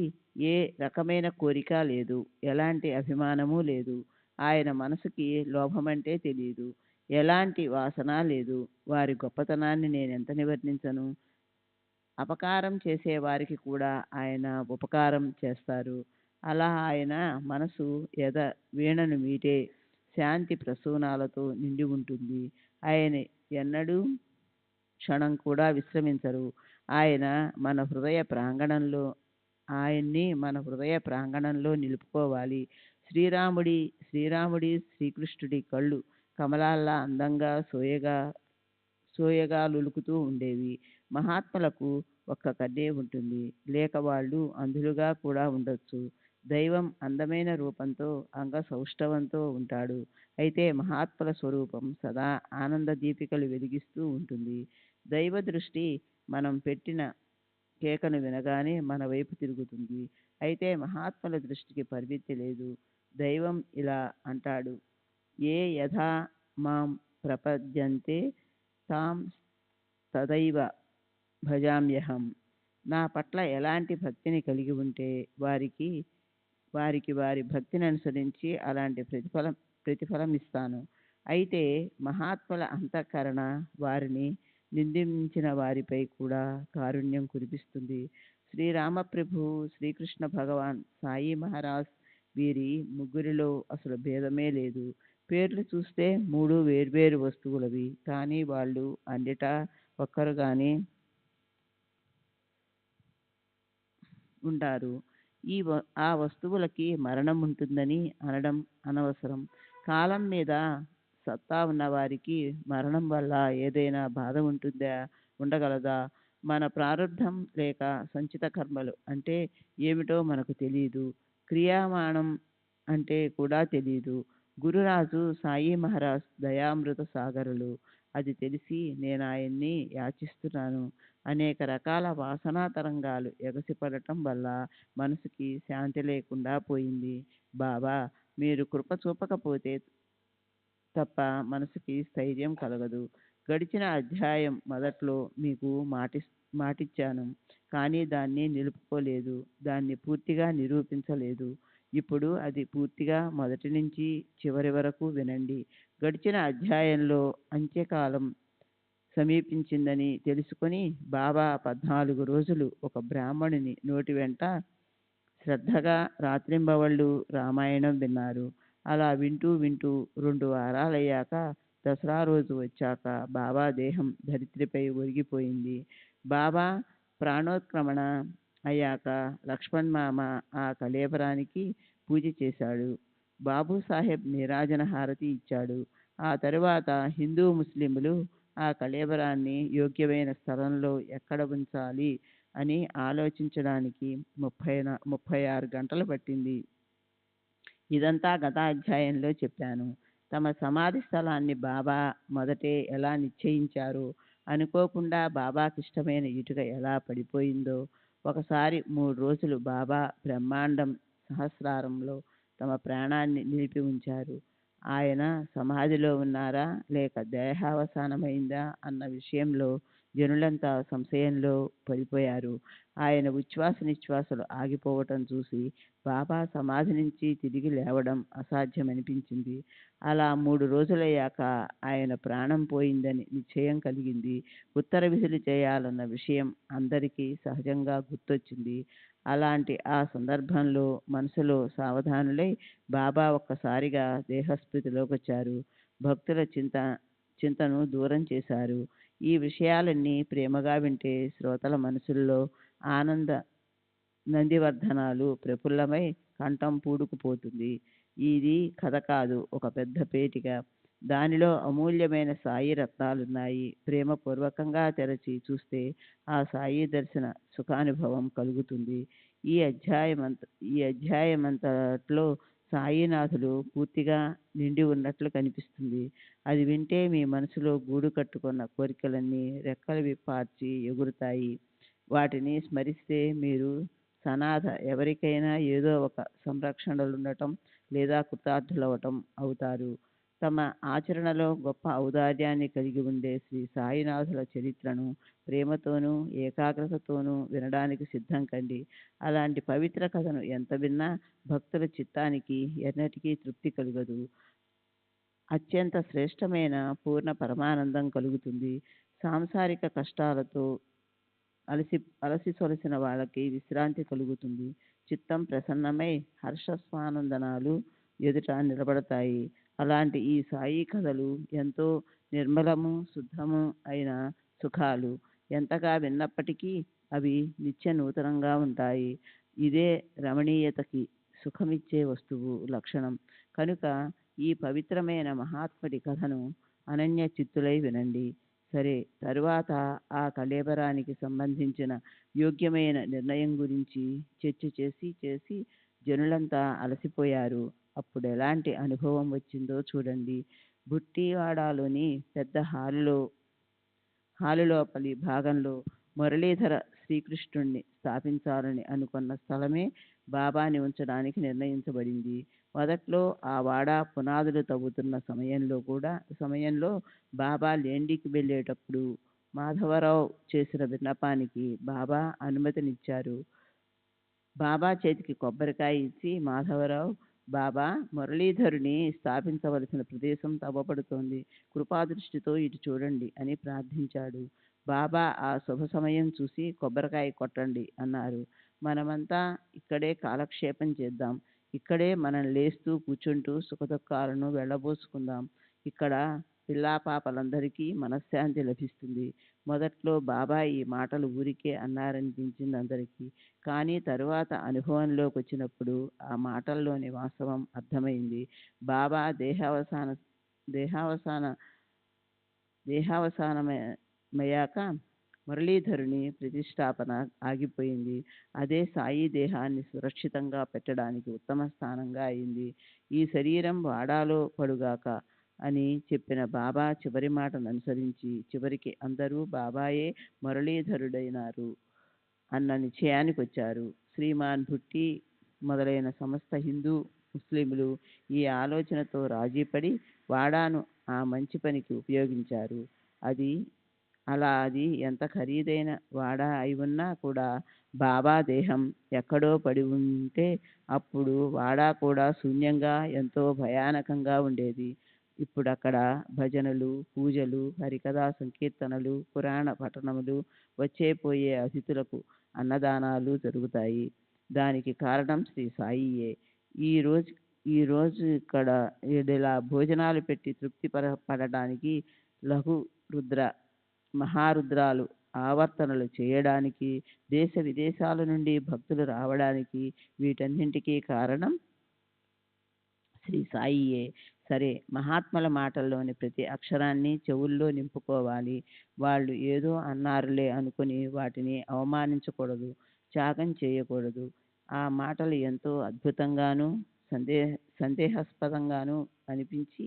S3: ఏ రకమైన కోరిక లేదు, ఎలాంటి అభిమానము లేదు. ఆయన మనసుకి లోభమంటే తెలియదు, ఎలాంటి వాసన లేదు. వారి గొప్పతనాన్ని నేనెంత నివర్ణించను. అపకారం చేసేవారికి కూడా ఆయన ఉపకారం చేస్తారు. అలా ఆయన మనసు ఎద వీణను మీటే శాంతి ప్రసూనాలతో నిండి ఉంటుంది. ఆయన ఎన్నడూ క్షణం కూడా విశ్రమించరు. ఆయన్ని మన హృదయ ప్రాంగణంలో నిలుపుకోవాలి. శ్రీరాముడి శ్రీకృష్ణుడి కళ్ళు కమలాల్లా అందంగా సోయగా లులుకుతూ ఉండేవి. మహాత్ములకు ఒక్క కన్నే ఉంటుంది, లేక వాళ్ళు అంధులుగా కూడా ఉండొచ్చు. దైవం అందమైన రూపంతో అంగ సౌష్ఠవంతో ఉంటాడు. అయితే మహాత్ముల స్వరూపం సదా ఆనంద దీపికలు వెలిగిస్తూ ఉంటుంది. దైవ దృష్టి మనం పెట్టిన కేకను వినగానే మన వైపు తిరుగుతుంది. అయితే మహాత్ముల దృష్టికి పరిమితి లేదు. దైవం ఇలా అంటాడు: ఏ యథా మాం ప్రపద్యంతే తాం తదైవ భజామ్యహం. నా పట్ల ఎలాంటి భక్తిని కలిగి ఉంటే వారికి వారి భక్తిని అనుసరించి అలాంటి ప్రతిఫలం ఇస్తాను. అయితే మహాత్ముల అంతఃకరణ వారిని నిందించిన వారిపై కూడా కారుణ్యం కురిపిస్తుంది. శ్రీరామప్రభు, శ్రీకృష్ణ భగవాన్, సాయి మహారాజ్ వీరి ముగ్గురిలో అసలు భేదమే లేదు. పేర్లు చూస్తే మూడు వేర్వేరు వస్తువులవి, కానీ వాళ్ళు అన్నిటా ఒక్కరుగానే ఉంటారు. ఆ వస్తువులకి మరణం ఉంటుందని అనడం అనవసరం. కాలం మీద సత్తా ఉన్నవారికి మరణం వల్ల ఏదైనా బాధ ఉండగలదా? మన ప్రారంధం లేక సంచిత కర్మలు అంటే ఏమిటో మనకు తెలియదు. క్రియామాణం అంటే కూడా తెలియదు. గురురాజు సాయి మహారాజ్ దయామృత సాగరులు. అది తెలిసి నేను ఆయన్ని యాచిస్తున్నాను. అనేక రకాల వాసనా తరంగాలు ఎగసిపడటం వల్ల మనసుకి శాంతి లేకుండా పోయింది. బాబా, మీరు కృప చూపకపోతే తప్ప మనసుకి స్థైర్యం కలగదు. గడిచిన అధ్యాయం మొదట్లో మీకు మాటిచ్చాను, కానీ దాన్ని నిలుపుకోలేదు, దాన్ని పూర్తిగా నిరూపించలేదు. ఇప్పుడు అది పూర్తిగా మొదటి నుంచి చివరి వరకు వినండి. గడిచిన అధ్యాయంలో అంత్యకాలం సమీపించిందని తెలుసుకొని బాబా 14 రోజులు ఒక బ్రాహ్మణుని నోటి వెంట శ్రద్ధగా రాత్రింబవళ్ళు రామాయణం విన్నారు. అలా వింటూ 2 వారాలయ్యాక దసరా రోజు వచ్చాక బాబా దేహం ధరిత్రిపై ఒరిగిపోయింది. బాబా ప్రాణోత్క్రమణ అయ్యాక లక్ష్మణ్ మామ ఆ కళేబరానికి పూజ చేశాడు. బాబు సాహెబ్ నీరాజన హారతి ఇచ్చాడు. ఆ తరువాత హిందూ ముస్లింలు ఆ కళేబరాన్ని యోగ్యమైన స్థలంలో ఎక్కడ ఉంచాలి అని ఆలోచించడానికి 36 గంటలు పట్టింది. ఇదంతా గత అధ్యాయంలో చెప్పాను. తమ సమాధి స్థలాన్ని బాబా మొదటే ఎలా నిశ్చయించారో, అనుకోకుండా బాబాకి ఇష్టమైన ఇటుక ఎలా పడిపోయిందో, ఒకసారి 3 రోజులు బాబా బ్రహ్మాండం సహస్రారంలో తమ ప్రాణాన్ని నిలిపి ఉంచారు. ఆయన సమాధిలో ఉన్నారా లేక దేహావసానమైందా అన్న విషయంలో జనులంతా సంశయంలో పడిపోయారు. ఆయన ఉచ్ఛ్వాస నిశ్వాసలు ఆగిపోవటం చూసి బాబా సమాధి నుంచి తిరిగి లేవడం అసాధ్యమనిపించింది. అలా 3 రోజులయ్యాక ఆయన ప్రాణం పోయిందని నిశ్చయం కలిగింది. ఉత్తర విధులు చేయాలన్న విషయం అందరికీ సహజంగా గుర్తొచ్చింది. అలాంటి ఆ సందర్భంలో మనసులో సావధానులై బాబా ఒక్కసారిగా దేహస్మృతిలోకి వచ్చారు. భక్తుల చింతను దూరం చేశారు. ఈ విషయాలన్నీ ప్రేమగా వింటే శ్రోతల మనసుల్లో ఆనంద నందివర్ధనాలు ప్రఫుల్లమై కంఠం పూడుకుపోతుంది. ఇది కథ కాదు, ఒక పెద్ద పేటిక. దానిలో అమూల్యమైన సాయి రత్నాలున్నాయి. ప్రేమపూర్వకంగా తెరచి చూస్తే ఆ సాయి దర్శన సుఖానుభవం కలుగుతుంది. ఈ అధ్యాయమంతట్లో సాయినాథులు పూర్తిగా నిండి ఉన్నట్లు కనిపిస్తుంది. అది వింటే మీ మనసులో గూడు కట్టుకున్న కోరికలన్నీ రెక్కలు విప్పార్చి ఎగురుతాయి. వాటిని స్మరిస్తే మీరు సనాథ ఎవరికైనా ఏదో ఒక సంరక్షణలుండటం లేదా కృతార్థులవటం అవుతారు. తమ ఆచరణలో గొప్ప ఔదార్యాన్ని కలిగి ఉండే శ్రీ సాయినాథుల చరిత్రను ప్రేమతోనూ ఏకాగ్రతతోనూ వినడానికి సిద్ధం కండి. అలాంటి పవిత్ర కథను ఎంత విన్నా భక్తుల చిత్తానికి ఎన్నటికీ తృప్తి కలుగదు. అత్యంత శ్రేష్టమైన పూర్ణ పరమానందం కలుగుతుంది. సాంసారిక కష్టాలతో అలసి సొలసిన వాళ్ళకి విశ్రాంతి కలుగుతుంది. చిత్తం ప్రసన్నమై హర్షస్వానందనాలు ఎదుట నిలబడతాయి. అలాంటి ఈ సాయి కథలు ఎంతో నిర్మలము శుద్ధము అయిన సుఖాలు. ఎంతగా విన్నప్పటికీ అవి నిత్య నూతనంగా ఉంటాయి. ఇదే రమణీయతకి సుఖమిచ్చే వస్తువు లక్షణం. కనుక ఈ పవిత్రమైన మహాత్ముడి కథను అనన్య చిత్తులై వినండి. సరే, తరువాత ఆ కళేబరానికి సంబంధించిన యోగ్యమైన నిర్ణయం గురించి చర్చ చేసి జనులంతా అలసిపోయారు. అప్పుడు ఎలాంటి అనుభవం వచ్చిందో చూడండి. బుట్టివాడలోని పెద్ద హాలు లోపలి భాగంలో మురళీధర శ్రీకృష్ణుణ్ణి స్థాపించాలని అనుకున్న స్థలమే బాబాని ఉంచడానికి నిర్ణయించబడింది. మొదట్లో ఆ వాడ పునాదులు తవ్వుతున్న సమయంలో బాబా లేండికి వెళ్ళేటప్పుడు మాధవరావు చేసిన విన్నపానికి బాబా అనుమతినిచ్చారు. బాబా చేతికి కొబ్బరికాయ ఇచ్చి మాధవరావు, బాబా, మురళీధరుని స్థాపించవలసిన ప్రదేశం తవ్వబడుతోంది, కృపాదృష్టితో ఇటు చూడండి అని ప్రార్థించాడు. బాబా ఆ శుభ సమయం చూసి కొబ్బరికాయ కొట్టండి అన్నారు. మనమంతా ఇక్కడే కాలక్షేపం చేద్దాం. ఇక్కడే మనం లేస్తూ కూర్చుంటూ సుఖదుఖాలను వెళ్ళబోసుకుందాం. ఇక్కడ పిల్లాపాపలందరికీ మనశ్శాంతి లభిస్తుంది. మొదట్లో బాబా ఈ మాటలు ఊరికే అన్నారనిపించింది అందరికీ. కానీ తరువాత అనుభవంలోకి వచ్చినప్పుడు ఆ మాటల్లోని వాస్తవం అర్థమైంది. బాబా దేహావసానమయ్యాక మురళీధరుని ప్రతిష్టాపన ఆగిపోయింది. అదే సాయి దేహాన్ని సురక్షితంగా పెట్టడానికి ఉత్తమ స్థానంగా అయింది. ఈ శరీరం వాడాలో పడుగాక అని చెప్పిన బాబా చివరి మాటను అనుసరించి చివరికి అందరూ బాబాయే మురళీధరుడైనారు అన్న నిశ్చయానికి వచ్చారు. శ్రీమాన్ భుట్టి మొదలైన సమస్త హిందూ ముస్లింలు ఈ ఆలోచనతో రాజీపడి వాడాను ఆ మంచి పనికి ఉపయోగించారు. అది ఎంత ఖరీదైన వాడా అయి ఉన్నా కూడా బాబా దేహం ఎక్కడో పడి ఉంటే అప్పుడు వాడా కూడా శూన్యంగా ఎంతో భయానకంగా ఉండేది. ఇప్పుడు అక్కడ భజనలు, పూజలు, హరికథా సంకీర్తనలు, పురాణ పఠనములు, వచ్చేపోయే అతిథులకు అన్నదానాలు జరుగుతాయి. దానికి కారణం శ్రీ సాయియే. ఈ రోజు ఇక్కడ ఇలా భోజనాలు పెట్టి పడడానికి లఘు రుద్ర మహారుద్రాలు ఆవర్తనలు చేయడానికి దేశ విదేశాల నుండి భక్తులు రావడానికి వీటన్నింటికీ కారణం శ్రీ సాయియే. సరే, మహాత్ముల మాటల్లోని ప్రతి అక్షరాన్ని చెవుల్లో నింపుకోవాలి. వాళ్ళు ఏదో అన్నారులే అనుకుని వాటిని అవమానించకూడదు, త్యాగం చేయకూడదు. ఆ మాటలు ఎంతో అద్భుతంగాను సందేహాస్పదంగాను అనిపించి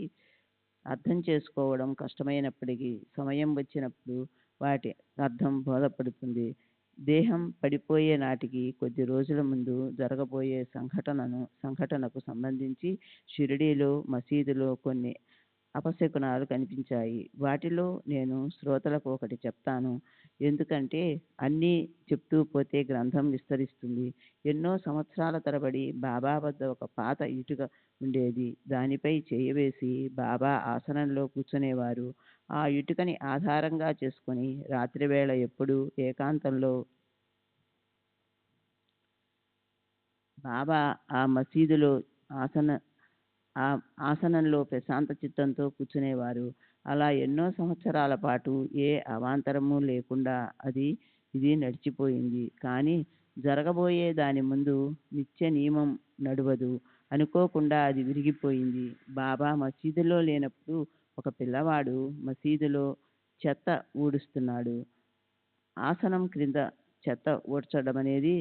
S3: అర్థం చేసుకోవడం కష్టమైనప్పటికీ సమయం వచ్చినప్పుడు వాటి అర్థం బోధపడుతుంది. దేహం పడిపోయే నాటికి కొద్ది రోజుల ముందు జరగబోయే సంఘటనకు సంబంధించి షిరిడీలో మసీదులో కొన్ని అపశకునాలు కనిపించాయి. వాటిలో నేను శ్రోతలకు ఒకటి చెప్తాను. ఎందుకంటే అన్నీ చెప్తూ పోతే గ్రంథం విస్తరిస్తుంది. ఎన్నో సంవత్సరాల తరబడి బాబా వద్ద ఒక పాత ఇటుక ఉండేది. దానిపై చేయవేసి బాబా ఆసనంలో కూర్చునేవారు. ఆ ఇటుకని ఆధారంగా చేసుకుని రాత్రివేళ ఎప్పుడూ ఏకాంతంలో బాబా ఆ మసీదులో ఆసనంలో ప్రశాంత చిత్తంతో కూర్చునేవారు. అలా ఎన్నో సంవత్సరాల పాటు ఏ అవాంతరము లేకుండా ఇది నడిచిపోయింది. కానీ జరగబోయే దాని ముందు నిత్య నియమం నడవదు. అనుకోకుండా అది విరిగిపోయింది. బాబా మసీదులో లేనప్పుడు ఒక పిల్లవాడు మసీదులో చెత్త ఊడుస్తున్నాడు. ఆసనం క్రింద చెత్త ఊడ్చడమనేది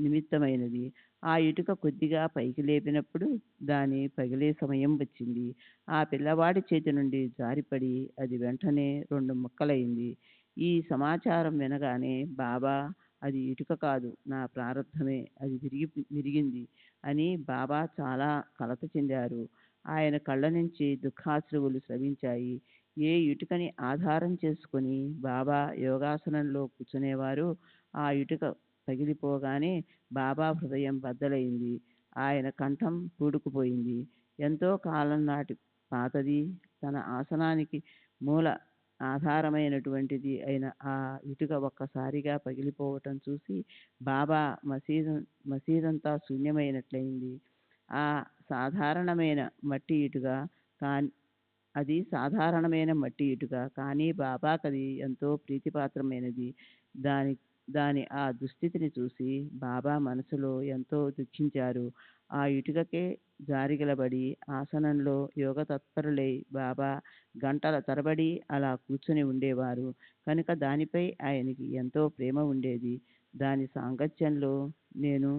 S3: నిమిత్తమైనది. ఆ ఇటుక కొద్దిగా పైకి లేపినప్పుడు దాని పగిలే సమయం వచ్చింది. ఆ పిల్లవాడి చేతి నుండి జారిపడి అది వెంటనే 2 ముక్కలైంది. ఈ సమాచారం వినగానే బాబా, అది ఇటుక కాదు, నా ప్రారంధమే, అది విరిగింది అని బాబా చాలా కలత చెందారు. ఆయన కళ్ళ నుంచి దుఃఖాశ్రువులు స్రవించాయి. ఏ ఇటుకని ఆధారం చేసుకుని బాబా యోగాసనంలో కూర్చునేవారు, ఆ ఇటుక పగిలిపోగానే బాబా హృదయం బద్దలైంది. ఆయన కంఠం పూడుకుపోయింది. ఎంతో కాలం నాటి పాతది, తన ఆసనానికి మూల ఆధారమైనటువంటిది అయిన ఆ ఇటుక ఒక్కసారిగా పగిలిపోవటం చూసి బాబా మసీదంతా శూన్యమైనట్లయింది. ఆ సాధారణమైన మట్టి ఇటుక సాధారణమైన మట్టి ఇటుక, కానీ బాబాకది ఎంతో ప్రీతిపాత్రమైనది. దాని ఆ దుస్థితిని చూసి బాబా మనసులో ఎంతో దుఃఖించారు. ఆ ఇటుకకే జారిగలబడి ఆసనంలో యోగ తత్పరులై బాబా గంటల తరబడి అలా కూర్చుని ఉండేవారు కనుక దానిపై ఆయనకి ఎంతో ప్రేమ ఉండేది. దాని సాంగత్యంలో నేను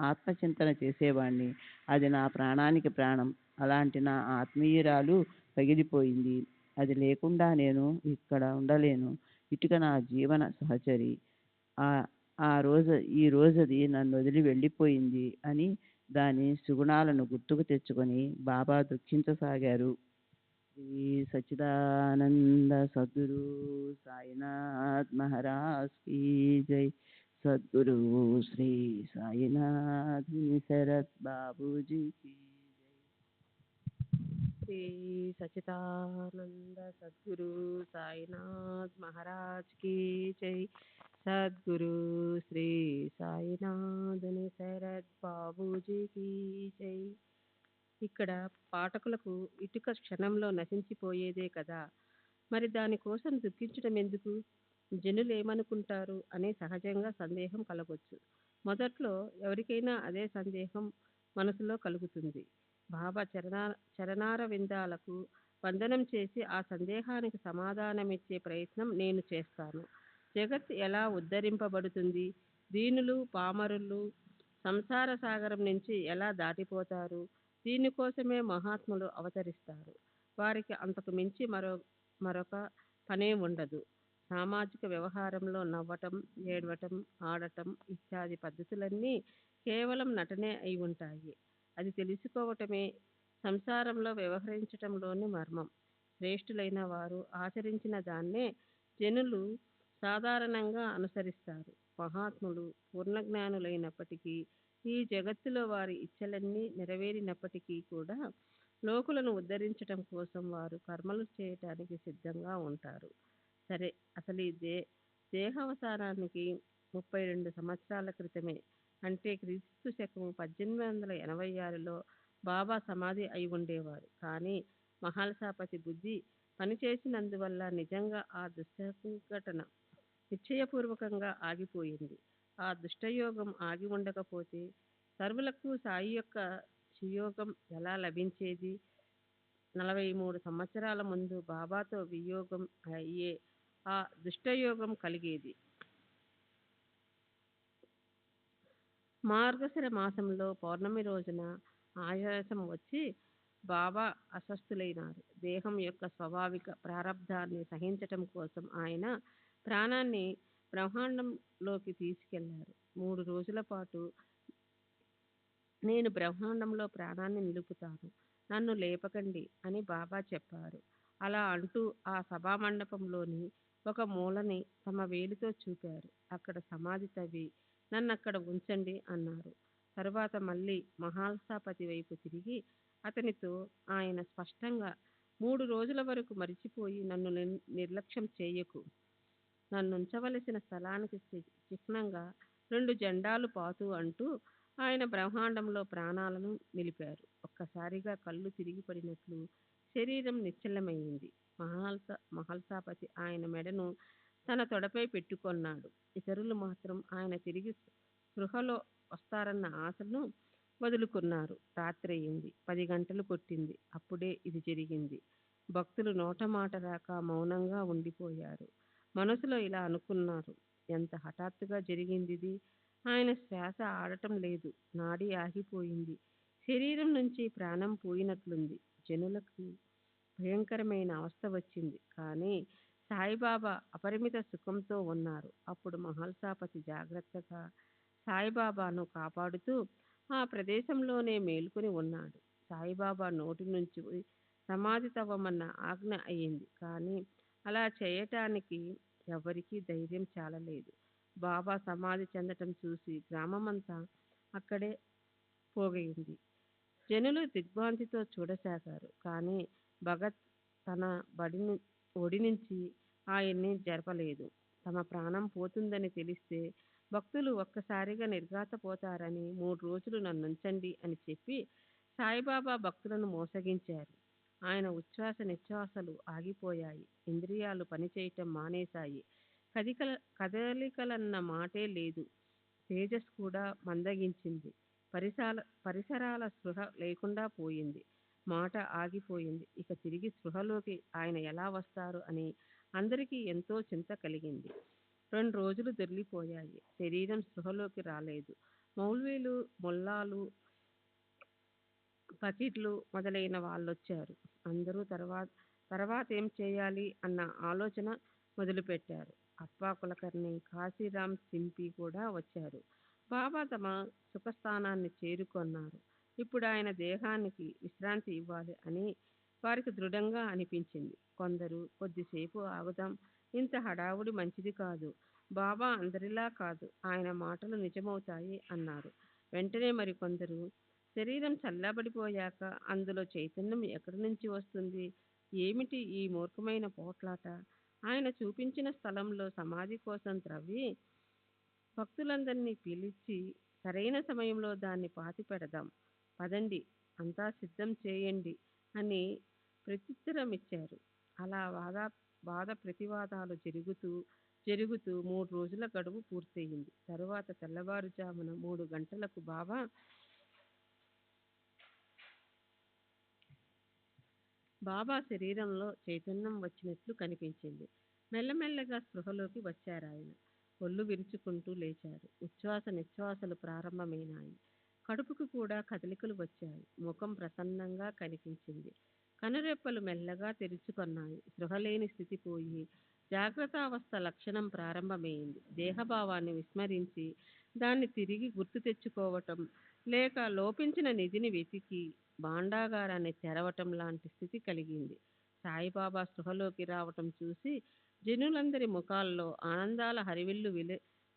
S3: ఆత్మచింతన చేసేవాణ్ణి. అది నా ప్రాణానికి ప్రాణం. అలాంటి నా ఆత్మీయురాలు పగిలిపోయింది. అది లేకుండా నేను ఇక్కడ ఉండలేను. ఇటుక నా జీవన సహచరి. ఈ రోజది నన్ను వదిలి వెళ్ళిపోయింది అని దాని సుగుణాలను గుర్తుకు తెచ్చుకొని బాబా దుఃఖించసాగారు. శ్రీ సచ్చిదానంద సద్గురు సాయినాథ్ మహారాజ్ కీ జై. సద్గురు శ్రీ సాయినాథ్ శరత్ బాబూజీ కీ
S4: శ్రీ సచిదానంద సద్గురు సాయినాథ్ మహారాజ్ కీ జై. సద్గురు శ్రీ సాయినాథుని శరత్ బాబూజీ కీ జై. ఇక్కడ పాఠకులకు ఇటుక క్షణంలో నశించిపోయేదే కదా, మరి దానికోసం దుఃఖించడం ఎందుకు, జనులు ఏమనుకుంటారు అనే సహజంగా సందేహం కలగొచ్చు. మొదట్లో ఎవరికైనా అదే సందేహం మనసులో కలుగుతుంది. బాబా చరణార విందాలకు వందనం చేసి ఆ సందేహానికి సమాధానమిచ్చే ప్రయత్నం నేను చేస్తాను. జగత్ ఎలా ఉద్ధరింపబడుతుంది, దీనులు పామరులు సంసార సాగరం నుంచి ఎలా దాటిపోతారు, దీనికోసమే మహాత్ములు అవతరిస్తారు. వారికి అంతకు మించి మరొక పనే ఉండదు. సామాజిక వ్యవహారంలో నవ్వటం, ఏడవటం, ఆడటం ఇత్యాది పద్ధతులన్నీ కేవలం నటనే అయి ఉంటాయి. అది తెలుసుకోవటమే సంసారంలో వ్యవహరించటంలోని మర్మం. శ్రేష్ఠులైన వారు ఆచరించిన దాన్నే జనులు సాధారణంగా అనుసరిస్తారు. మహాత్ములు పూర్ణజ్ఞానులైనప్పటికీ, ఈ జగత్తులో వారి ఇచ్చలన్నీ నెరవేరినప్పటికీ కూడా లోకులను ఉద్ధరించటం కోసం వారు కర్మలు చేయటానికి సిద్ధంగా ఉంటారు. సరే, అసలు ఈ దేహావసానానికి 32 సంవత్సరాల క్రితమే, అంటే క్రీస్తు శకం 1886లో బాబా సమాధి అయి ఉండేవారు. కానీ మహల్సాపతి బుద్ధి పనిచేసినందువల్ల నిజంగా ఆ దుస్సంఘటన నిశ్చయపూర్వకంగా ఆగిపోయింది. ఆ దుష్టయోగం ఆగి ఉండకపోతే సర్వులకు సాయి యొక్క సుయోగం ఎలా లభించేది? 43 సంవత్సరాల ముందు బాబాతో వియోగం అయ్యే ఆ దుష్టయోగం కలిగేది. మార్గశిర మాసంలో పౌర్ణమి రోజున ఆయాసం వచ్చి బాబా అస్వస్థులైనారు. దేహం యొక్క స్వాభావిక ప్రారబ్ధాన్ని సహించటం కోసం ఆయన ప్రాణాన్ని బ్రహ్మాండంలోకి తీసుకెళ్లారు. 3 రోజుల పాటు నేను బ్రహ్మాండంలో ప్రాణాన్ని నిలుపుతాను, నన్ను లేపకండి అని బాబా చెప్పారు. అలా అంటూ ఆ సభామండపంలోని ఒక మూలని తమ వేలితో చూపారు. అక్కడ సమాధి తవ్వి నన్నక్కడ ఉంచండి అన్నారు. తరువాత మళ్ళీ మహాల్సాపతి వైపు తిరిగి అతనితో ఆయన స్పష్టంగా 3 రోజుల వరకు మరిచిపోయి నన్ను నిర్లక్ష్యం చేయకు. నన్నుంచవలసిన స్థలానికి చిహ్నంగా 2 జెండాలు పాతు అంటూ ఆయన బ్రహ్మాండంలో ప్రాణాలను నిలిపారు. ఒక్కసారిగా కళ్ళు తిరిగి పడినట్లు శరీరం నిశ్చలమైంది. మహల్సాపతి ఆయన మెడను తన తొడపై పెట్టుకొన్నాడు. ఇతరులు మాత్రం ఆయన తిరిగి స్పృహలో వస్తారన్న ఆశను వదులుకున్నారు. రాత్రయింది. 10 గంటలు కొట్టింది. అప్పుడే ఇది జరిగింది. భక్తులు నోటమాట రాక మౌనంగా ఉండిపోయారు. మనసులో ఇలా అనుకున్నారు, ఎంత హఠాత్తుగా జరిగిందిది. ఆయన శ్వాస ఆడటం లేదు, నాడి ఆగిపోయింది, శరీరం నుంచి ప్రాణం పోయినట్లుంది. జనులకు భయంకరమైన అవస్థ వచ్చింది. కానీ సాయిబాబా అపరిమిత సుఖంతో ఉన్నారు. అప్పుడు మహల్సాపతి జాగ్రత్తగా సాయిబాబాను కాపాడుతూ ఆ ప్రదేశంలోనే మేల్కొని ఉన్నాడు. సాయిబాబా నోటి నుంచి సమాధి తవ్వమన్న ఆజ్ఞ అయింది. కానీ అలా చేయటానికి ఎవరికీ ధైర్యం చాలలేదు. బాబా సమాధి చెందటం చూసి గ్రామమంతా అక్కడే పోగైంది. జనులు దిగ్భ్రాంతితో చూడసాగారు. కానీ భగత్ తన ఒడి నుంచి ఆయన్ని జరపలేదు. తమ ప్రాణం పోతుందని తెలిస్తే భక్తులు ఒక్కసారిగా నిర్ఘాతపోతారని 3 రోజులు నన్నుంచండి అని చెప్పి సాయిబాబా భక్తులను మోసగించారు. ఆయన ఉచ్ఛ్వాస నిశ్వాసాలు ఆగిపోయాయి. ఇంద్రియాలు పనిచేయటం మానేశాయి. కదలికలన్న మాటే లేదు. తేజస్ కూడా మందగించింది. పరిసరాల స్పృహ లేకుండా పోయింది. మాట ఆగిపోయింది. ఇక తిరిగి స్పృహలోకి ఆయన ఎలా వస్తారు అని అందరికీ ఎంతో చింత కలిగింది. 2 రోజులు దొర్లిపోయాయి. శరీరం స్పృహలోకి రాలేదు. మౌల్వీలు, ముల్లాలు, ఫకీర్లు మొదలైన వాళ్ళొచ్చారు. అందరూ తర్వాతేం చేయాలి అన్న ఆలోచన మొదలుపెట్టారు. అప్పా కులకర్ణి, కాశీరాం సింపి కూడా వచ్చారు. బాబా తమ సుఖస్థానాన్ని చేరుకొన్నారు. ఇప్పుడు ఆయన దేహానికి విశ్రాంతి ఇవ్వాలి అని వారికి దృఢంగా అనిపించింది. కొందరు కొద్దిసేపు ఆగుదాం, ఇంత హడావుడి మంచిది కాదు, బాబా అందరిలా కాదు, ఆయన మాటలు నిజమవుతాయి అన్నారు. వెంటనే మరికొందరు శరీరం చల్లబడిపోయాక అందులో చైతన్యం ఎక్కడి నుంచి వస్తుంది? ఏమిటి ఈ మూర్ఖమైన పోట్లాట? ఆయన చూపించిన స్థలంలో సమాధి కోసం త్రవ్వి భక్తులందరినీ పిలిచి సరైన సమయంలో దాన్ని పాతిపెడదాం, పదండి, అంతా సిద్ధం చేయండి అని ప్రత్యుత్తరం ఇచ్చారు. అలా వాద ప్రతివాదాలు జరుగుతూ 3 రోజుల గడువు పూర్తయింది. తరువాత తెల్లవారుజామున 3 గంటలకు బాబా శరీరంలో చైతన్యం వచ్చినట్లు కనిపించింది. మెల్లమెల్లగా స్పృహలోకి వచ్చారాయన. ఒళ్ళు విరుచుకుంటూ లేచారు. ఉచ్ఛ్వాస నిశ్వాసాలు ప్రారంభమైనాయి. కడుపుకు కూడా కదలికలు వచ్చాయి. ముఖం ప్రసన్నంగా కనిపించింది. కనురెప్పలు మెల్లగా తెరుచుకున్నాయి. స్పృహలేని స్థితి పోయి జాగ్రత్తావస్థ లక్షణం ప్రారంభమైంది. దేహభావాన్ని విస్మరించి దాన్ని తిరిగి గుర్తు తెచ్చుకోవటం, లేక లోపించిన నిధిని వెతికి భాండాగారాన్ని తెరవటం లాంటి స్థితి కలిగింది. సాయిబాబా స్పృహలోకి రావటం చూసి జనులందరి ముఖాల్లో ఆనందాల హరివిల్లు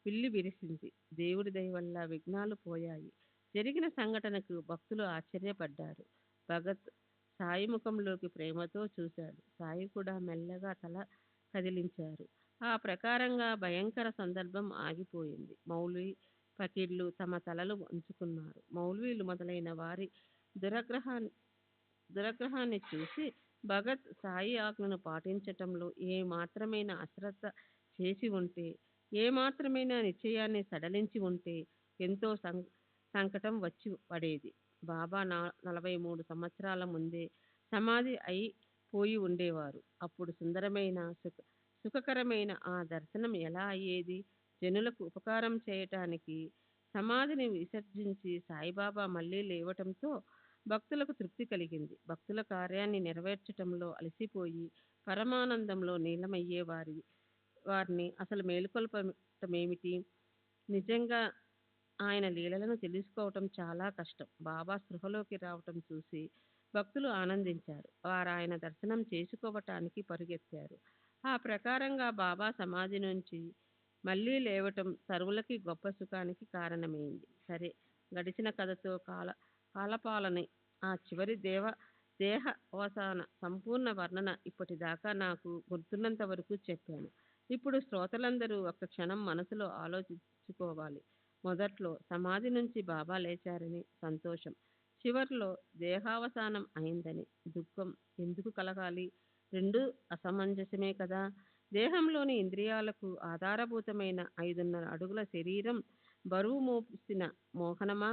S4: విల్లి విరిసింది. దేవుడి దయ వల్ల విఘ్నాలు పోయాయి. జరిగిన సంఘటనకు భక్తులు ఆశ్చర్యపడ్డారు. భగత్ సాయి ముఖంలోకి ప్రేమతో చూశాడు. సాయి కూడా మెల్లగా తల కదిలించారు. ఆ ప్రకారంగా భయంకర సందర్భం ఆగిపోయింది. మౌల్వీ, ఫకీర్లు తమ తలలు వంచుకున్నారు. మౌల్వీలు మొదలైన వారి దురగ్రహాన్ని దురగ్రహాన్ని చూసి భగత్ సాయి ఆజ్ఞను పాటించటంలో ఏ మాత్రమైన అశ్రద్ధ చేసి ఉంటే, ఏ మాత్రమైన నిశ్చయాన్ని సడలించి ఉంటే ఎంతో సంకటం వచ్చి పడేది. బాబా 43 సంవత్సరాల ముందే సమాధి అయిపోయి ఉండేవారు. అప్పుడు సుందరమైన సుఖకరమైన ఆ దర్శనం ఎలా అయ్యేది? జనులకు ఉపకారం చేయటానికి సమాధిని విసర్జించి సాయిబాబా మళ్ళీ లేవటంతో భక్తులకు తృప్తి కలిగింది. భక్తుల కార్యాన్ని నెరవేర్చటంలో అలసిపోయి పరమానందంలో నీలమయ్యే వారిని అసలు మేలుకొల్పటమేమిటి? నిజంగా ఆయన లీలలను తెలుసుకోవటం చాలా కష్టం. బాబా స్పృహలోకి రావటం చూసి భక్తులు ఆనందించారు. వారు ఆయన దర్శనం చేసుకోవటానికి పరుగెత్తారు. ఆ ప్రకారంగా బాబా సమాధి నుంచి మళ్ళీ లేవటం సర్వులకి గొప్ప సుఖానికి కారణమైంది. సరే, గడిచిన కథతో కాలపాలని ఆ చివరి దేహ అవసాన సంపూర్ణ వర్ణన ఇప్పటిదాకా నాకు గుర్తున్నంత వరకు చెప్పాను. ఇప్పుడు శ్రోతలందరూ ఒక్క క్షణం మనసులో ఆలోచించుకోవాలి. మొదట్లో సమాధి నుంచి బాబా లేచారని సంతోషం, చివర్లో దేహావసానం అయిందని దుఃఖం ఎందుకు కలగాలి? రెండూ అసమంజసమే కదా. దేహంలోని ఇంద్రియాలకు ఆధారభూతమైన 5.5 అడుగుల శరీరం బరువు మోసిన మోహనమా?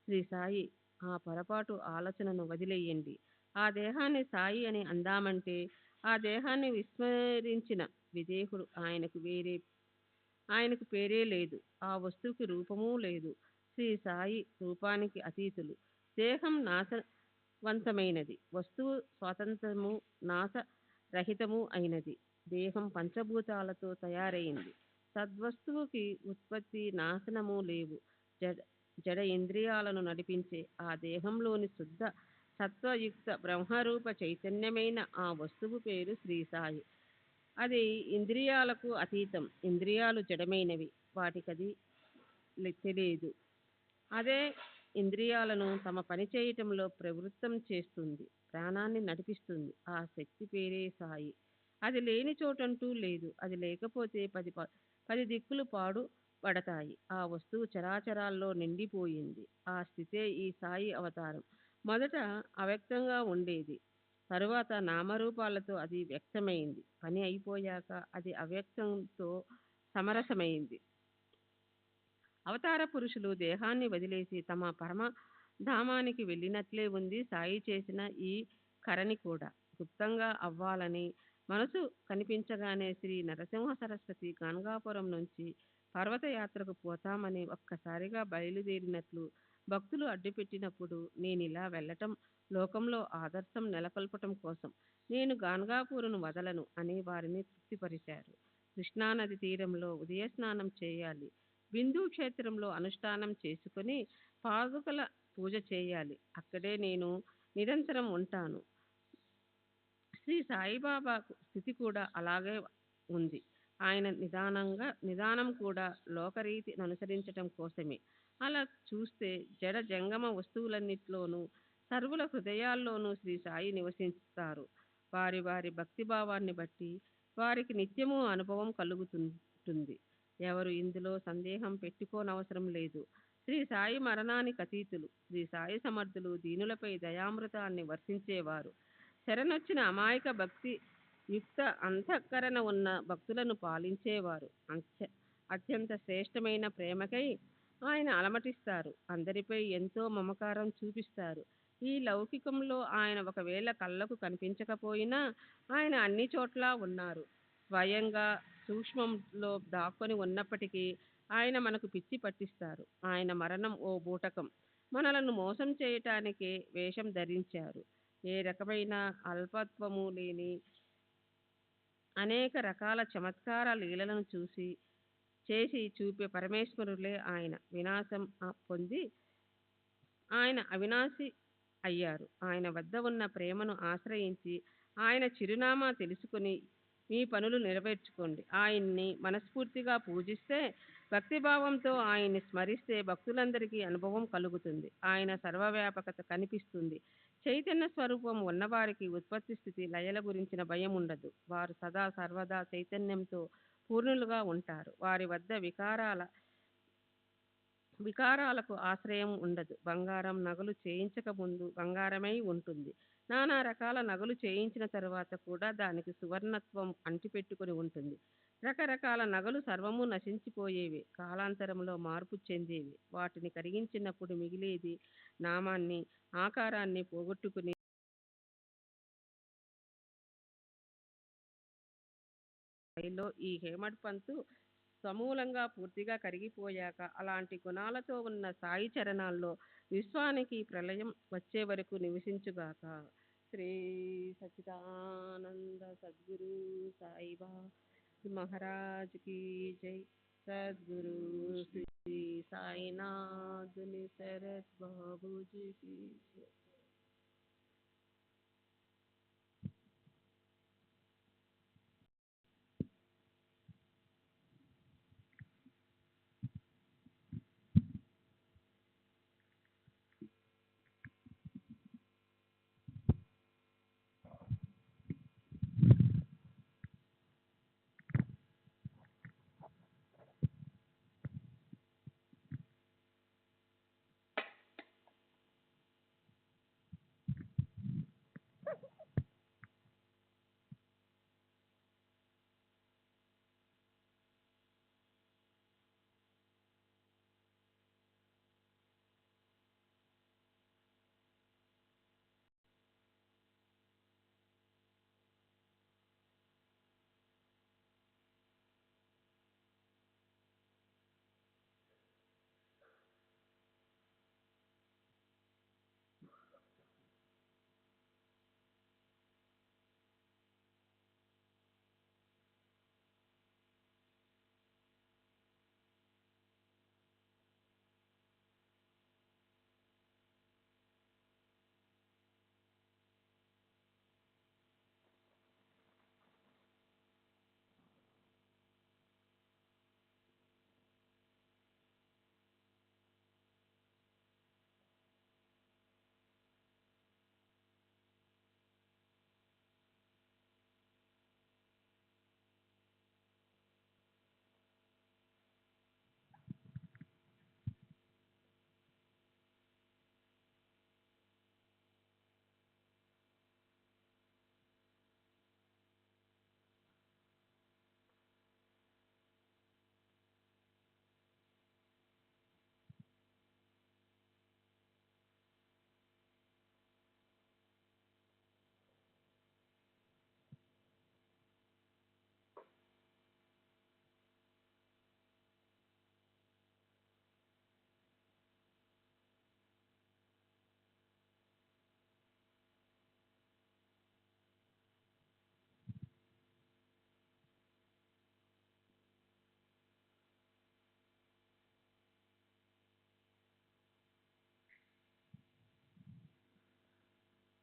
S4: శ్రీ సాయి ఆ పొరపాటు ఆలోచనను వదిలేయండి. ఆ దేహాన్ని సాయి అని అందామంటే ఆ దేహాన్ని విస్మరించిన విదేహుడు ఆయనకు పేరే లేదు. ఆ వస్తువుకి రూపమూ లేదు. శ్రీ సాయి రూపానికి అతీతులు. దేహం నాశవంతమైనది, వస్తువు స్వాతంత్రము నాశరహితము అయినది. దేహం పంచభూతాలతో తయారైంది. సద్వస్తువుకి ఉత్పత్తి నాశనము లేవు. జడ ఇంద్రియాలను నడిపించే ఆ దేహంలోని శుద్ధ సత్వయుక్త బ్రహ్మరూప చైతన్యమైన ఆ వస్తువు పేరు శ్రీ సాయి. అది ఇంద్రియాలకు అతీతం. ఇంద్రియాలు జడమైనవి, వాటికది తెలియదు. అదే ఇంద్రియాలను తమ పని చేయటంలో ప్రవృత్తం చేస్తుంది, ప్రాణాన్ని నడిపిస్తుంది. ఆ శక్తి పేరే సాయి. అది లేని చోటంటూ లేదు. అది లేకపోతే 10 దిక్కులు పాడుపడతాయి. ఆ వస్తువు చరాచరాల్లో నిండిపోయింది. ఆ స్థితే ఈ సాయి అవతారం. మొదట అవ్యక్తంగా ఉండేది, తరువాత నామరూపాలతో అది వ్యక్తమైంది. పని అయిపోయాక అది అవ్యక్తంతో సమరసమైంది. అవతార పురుషులు దేహాన్ని వదిలేసి తమ పరమధామానికి వెళ్ళినట్లే ఉంది సాయి చేసిన ఈ కరణి కూడా. గుప్తంగా అవ్వాలని మనసు కనిపించగానే శ్రీ నరసింహ సరస్వతి గాణగాపురం నుంచి పర్వతయాత్రకు పోతామని ఒక్కసారిగా బయలుదేరినట్లు భక్తులు అడ్డుపెట్టినప్పుడు నేనిలా వెళ్ళటం లోకంలో ఆదర్శం నెలకొల్పటం కోసం. నేను గాణగాపూరును వదలను అని వారిని తృప్తిపరిచారు. కృష్ణానది తీరంలో ఉదయ స్నానం చేయాలి. బిందు క్షేత్రంలో అనుష్ఠానం చేసుకుని పాదుకల పూజ చేయాలి. అక్కడే నేను నిరంతరం ఉంటాను. శ్రీ సాయిబాబా స్థితి కూడా అలాగే ఉంది. ఆయన నిదానం కూడా లోకరీతి అనుసరించటం కోసమే. అలా చూస్తే జడ జంగమ వస్తువులన్నిట్లోనూ సర్వుల హృదయాల్లోనూ శ్రీ సాయి నివసిస్తారు. వారి వారి భక్తిభావాన్ని బట్టి వారికి నిత్యము అనుభవం కలుగుతుంటుంది. ఎవరు ఇందులో సందేహం పెట్టుకోనవసరం లేదు. శ్రీ సాయి మరణానికి అతీతులు. శ్రీ సాయి సమర్థులు, దీనులపై దయామృతాన్ని వర్షించేవారు. శరణొచ్చిన అమాయక భక్తి యుక్త అంతఃకరణ ఉన్న భక్తులను పాలించేవారు. అత్యంత శ్రేష్టమైన ప్రేమకై ఆయన అలమటిస్తారు. అందరిపై ఎంతో మమకారం చూపిస్తారు. ఈ లౌకికంలో ఆయన ఒకవేళ కళ్ళకు కనిపించకపోయినా ఆయన అన్ని చోట్ల ఉన్నారు. స్వయంగా సూక్ష్మంలో దాక్కొని ఉన్నప్పటికీ ఆయన మనకు పిచ్చి పట్టిస్తారు. ఆయన మరణం ఓ బూటకం. మనలను మోసం చేయటానికే వేషం ధరించారు. ఏ రకమైన అల్పత్వము లేని అనేక రకాల చమత్కార లీలలను చేసి చూపే పరమేశ్వరులే ఆయన. వినాశం పొంది ఆయన అవినాశి అయ్యారు. ఆయన వద్ద ఉన్న ప్రేమను ఆశ్రయించి ఆయన చిరునామా తెలుసుకుని మీ పనులు నెరవేర్చుకోండి. ఆయన్ని మనస్ఫూర్తిగా పూజిస్తే, భక్తిభావంతో ఆయన్ని స్మరిస్తే భక్తులందరికీ అనుభవం కలుగుతుంది. ఆయన సర్వవ్యాపకత కనిపిస్తుంది. చైతన్య స్వరూపం ఉన్నవారికి ఉత్పత్తి స్థితి లయల గురించిన భయం ఉండదు. వారు సదా సర్వదా చైతన్యంతో పూర్ణులుగా ఉంటారు. వారి వద్ద వికారాల వికారాలకు ఆశ్రయం ఉండదు. బంగారం నగలు చేయించక ముందు బంగారమై ఉంటుంది. నానా రకాల నగలు చేయించిన తర్వాత కూడా దానికి సువర్ణత్వం అంటిపెట్టుకుని ఉంటుంది. రకరకాల నగలు సర్వము నశించిపోయేవి, కాలాంతరంలో మార్పు చెందేవి. వాటిని కరిగించినప్పుడు మిగిలేది నామాన్ని, ఆకారాన్ని పోగొట్టుకుని స్థాయిలో ఈ హేమడ్ పంతు సమూలంగా పూర్తిగా కరిగిపోయాక అలాంటి గుణాలతో ఉన్న సాయి చరణాల్లో విశ్వానికి ప్రళయం వచ్చే వరకు నివసించుగాక. శ్రీ సచిదానంద సద్గురు సాయిబా మహారాజ్ की जय। सद्गुरु श्री साईनाथ निसरत बाबू जी की जय।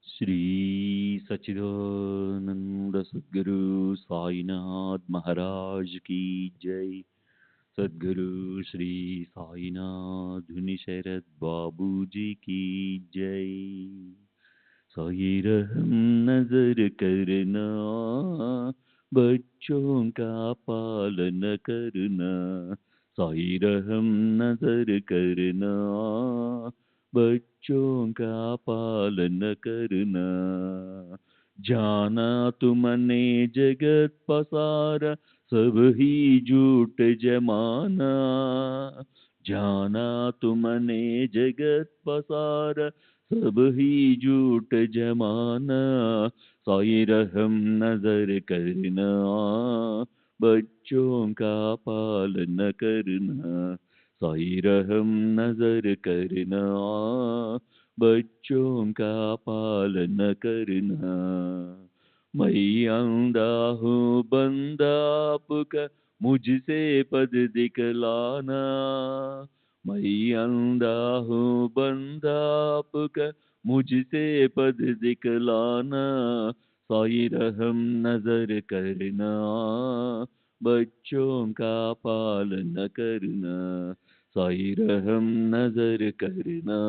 S2: श्री सच्चिदानंद सद्गुरु साईनाथ महाराज की जय। सद्गुरु श्री साईनाथ शरद बाबू जी की जय। साई रहम नजर करना, बच्चों का पालन करना। साई रहम नजर करना, बच्चों का पालन करना। जाना तुमने जगत पसारा, सब ही झूठ जमाना। जाना तुमने जगत पसारा, सब ही झूठ जमाना। साई रहम नजर करना, बच्चों का पालन करना। साई रहम नजर करना, बच्चों का पालन करना। मैं अंधा हूँ बंदा आपका, मुझसे पद दिखलाना। मैं अंधा हूँ बंदा आपका, मुझसे पद दिखलाना। साई रहम नजर करना, बच्चों का पालन करना। साई रहम नजर करना,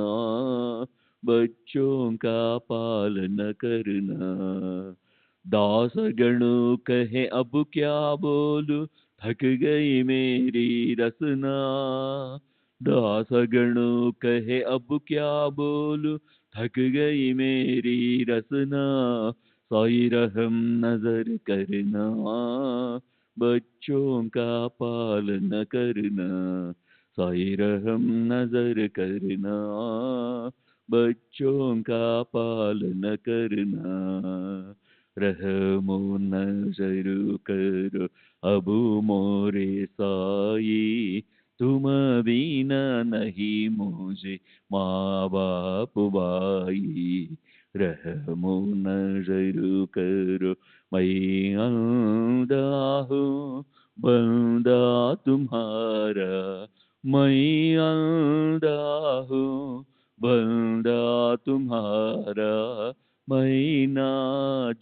S2: बच्चों का पालन करना। दास गणों कहे अब क्या बोलूं, थक गई मेरी रसना। दासगणों कहे अब क्या बोलूं, थक गई मेरी रसना, साई रहम नजर करना, बच्चों का पालन करना, साई रहम नजर करना, बच्चों का पालन करना, रहमो नजर करो अब मोरे साई, तुम बिना नहीं मुझे माँ बाप भाई, रहमो नजर करो मैं अंधा हूँ बंदा तुम्हारा, मैं अंधा हूँ बंदा तुम्हारा, मैं ना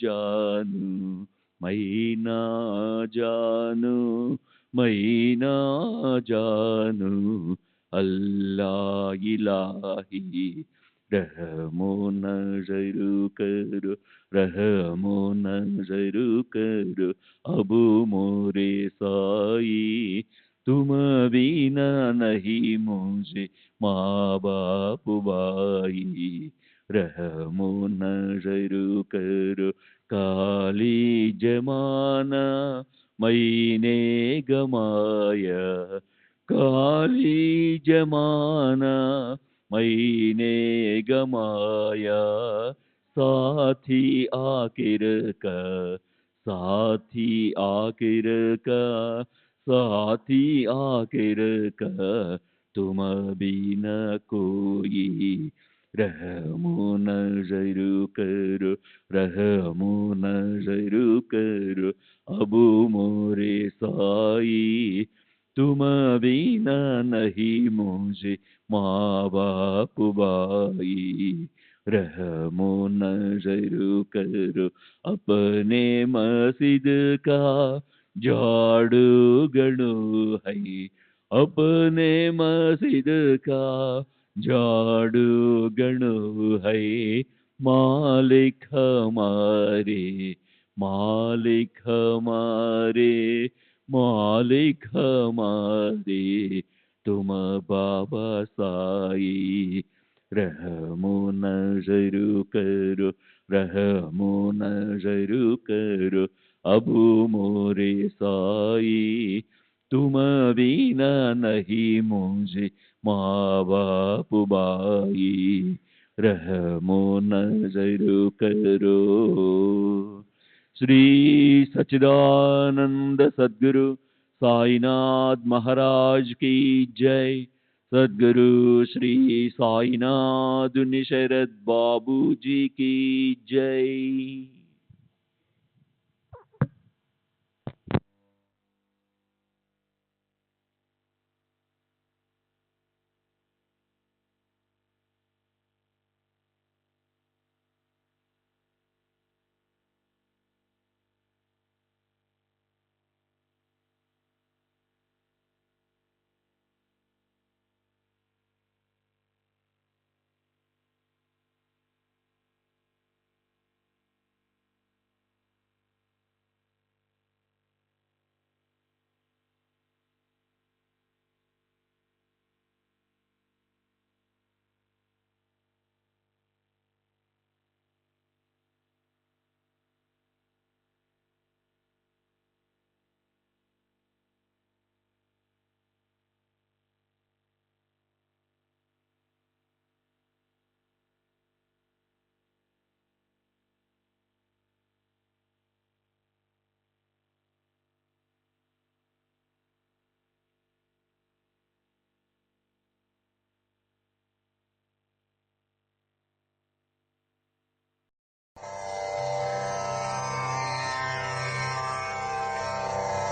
S2: जानू मैं ना जानू मैं ना जानू अल्लाह इलाही, रहमो नजर करो रहमो नजर करो अब मोरे साई, तुम बिना नहीं मुझे माँ बाप भाई, रहमो नजर करो काली जमाना मैंने गमाया, काली जमाना मैंने गमाया, साथी आखिर का साथी आखिर का साथी आखिर का तुम बिना कोई, रहमो नजर करो रहमो नजर करो अब मोरे साई, तुम बिना नहीं मुझे माँ बाप भाई, रहमो नजर करो अपने मस्जिद का झाड़ू गणो है, अपने मस्जिद का झाड़ू गणो है, मालिक हमारे मालिक हमारे मालिक हमारे तुम बाबा साई, रहमो नजर करो रहमो नजर करो अब मोरे साई, तुम बिना नहीं मुझे माँ बाप भाई, रहमो नजर करो। श्री सच्चिदानंद सद्गुरु साईनाथ महाराज की जय। सद्गुरु श्री साईनाथ निशरद बाबू जी की जय।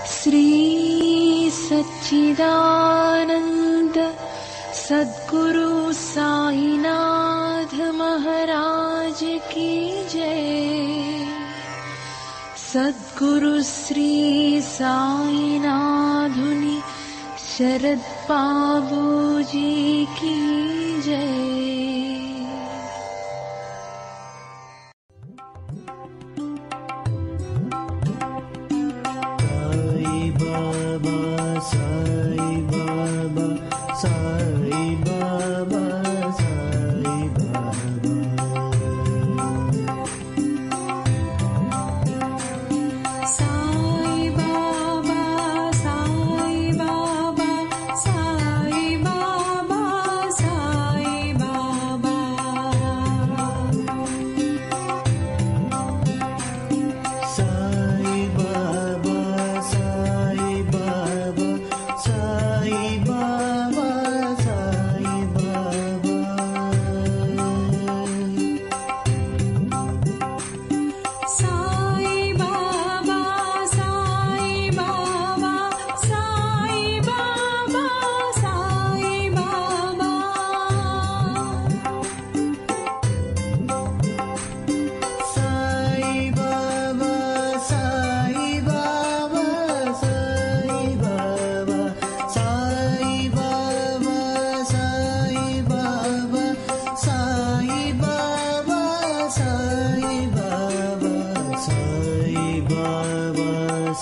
S5: श्री सच्चिदानंद सद्गुरु साईनाथ महाराज की जय। सद्गुरु श्री साईनाथुनि शरद बाबू जी की जय।
S6: साई बाबा साई बाबा साई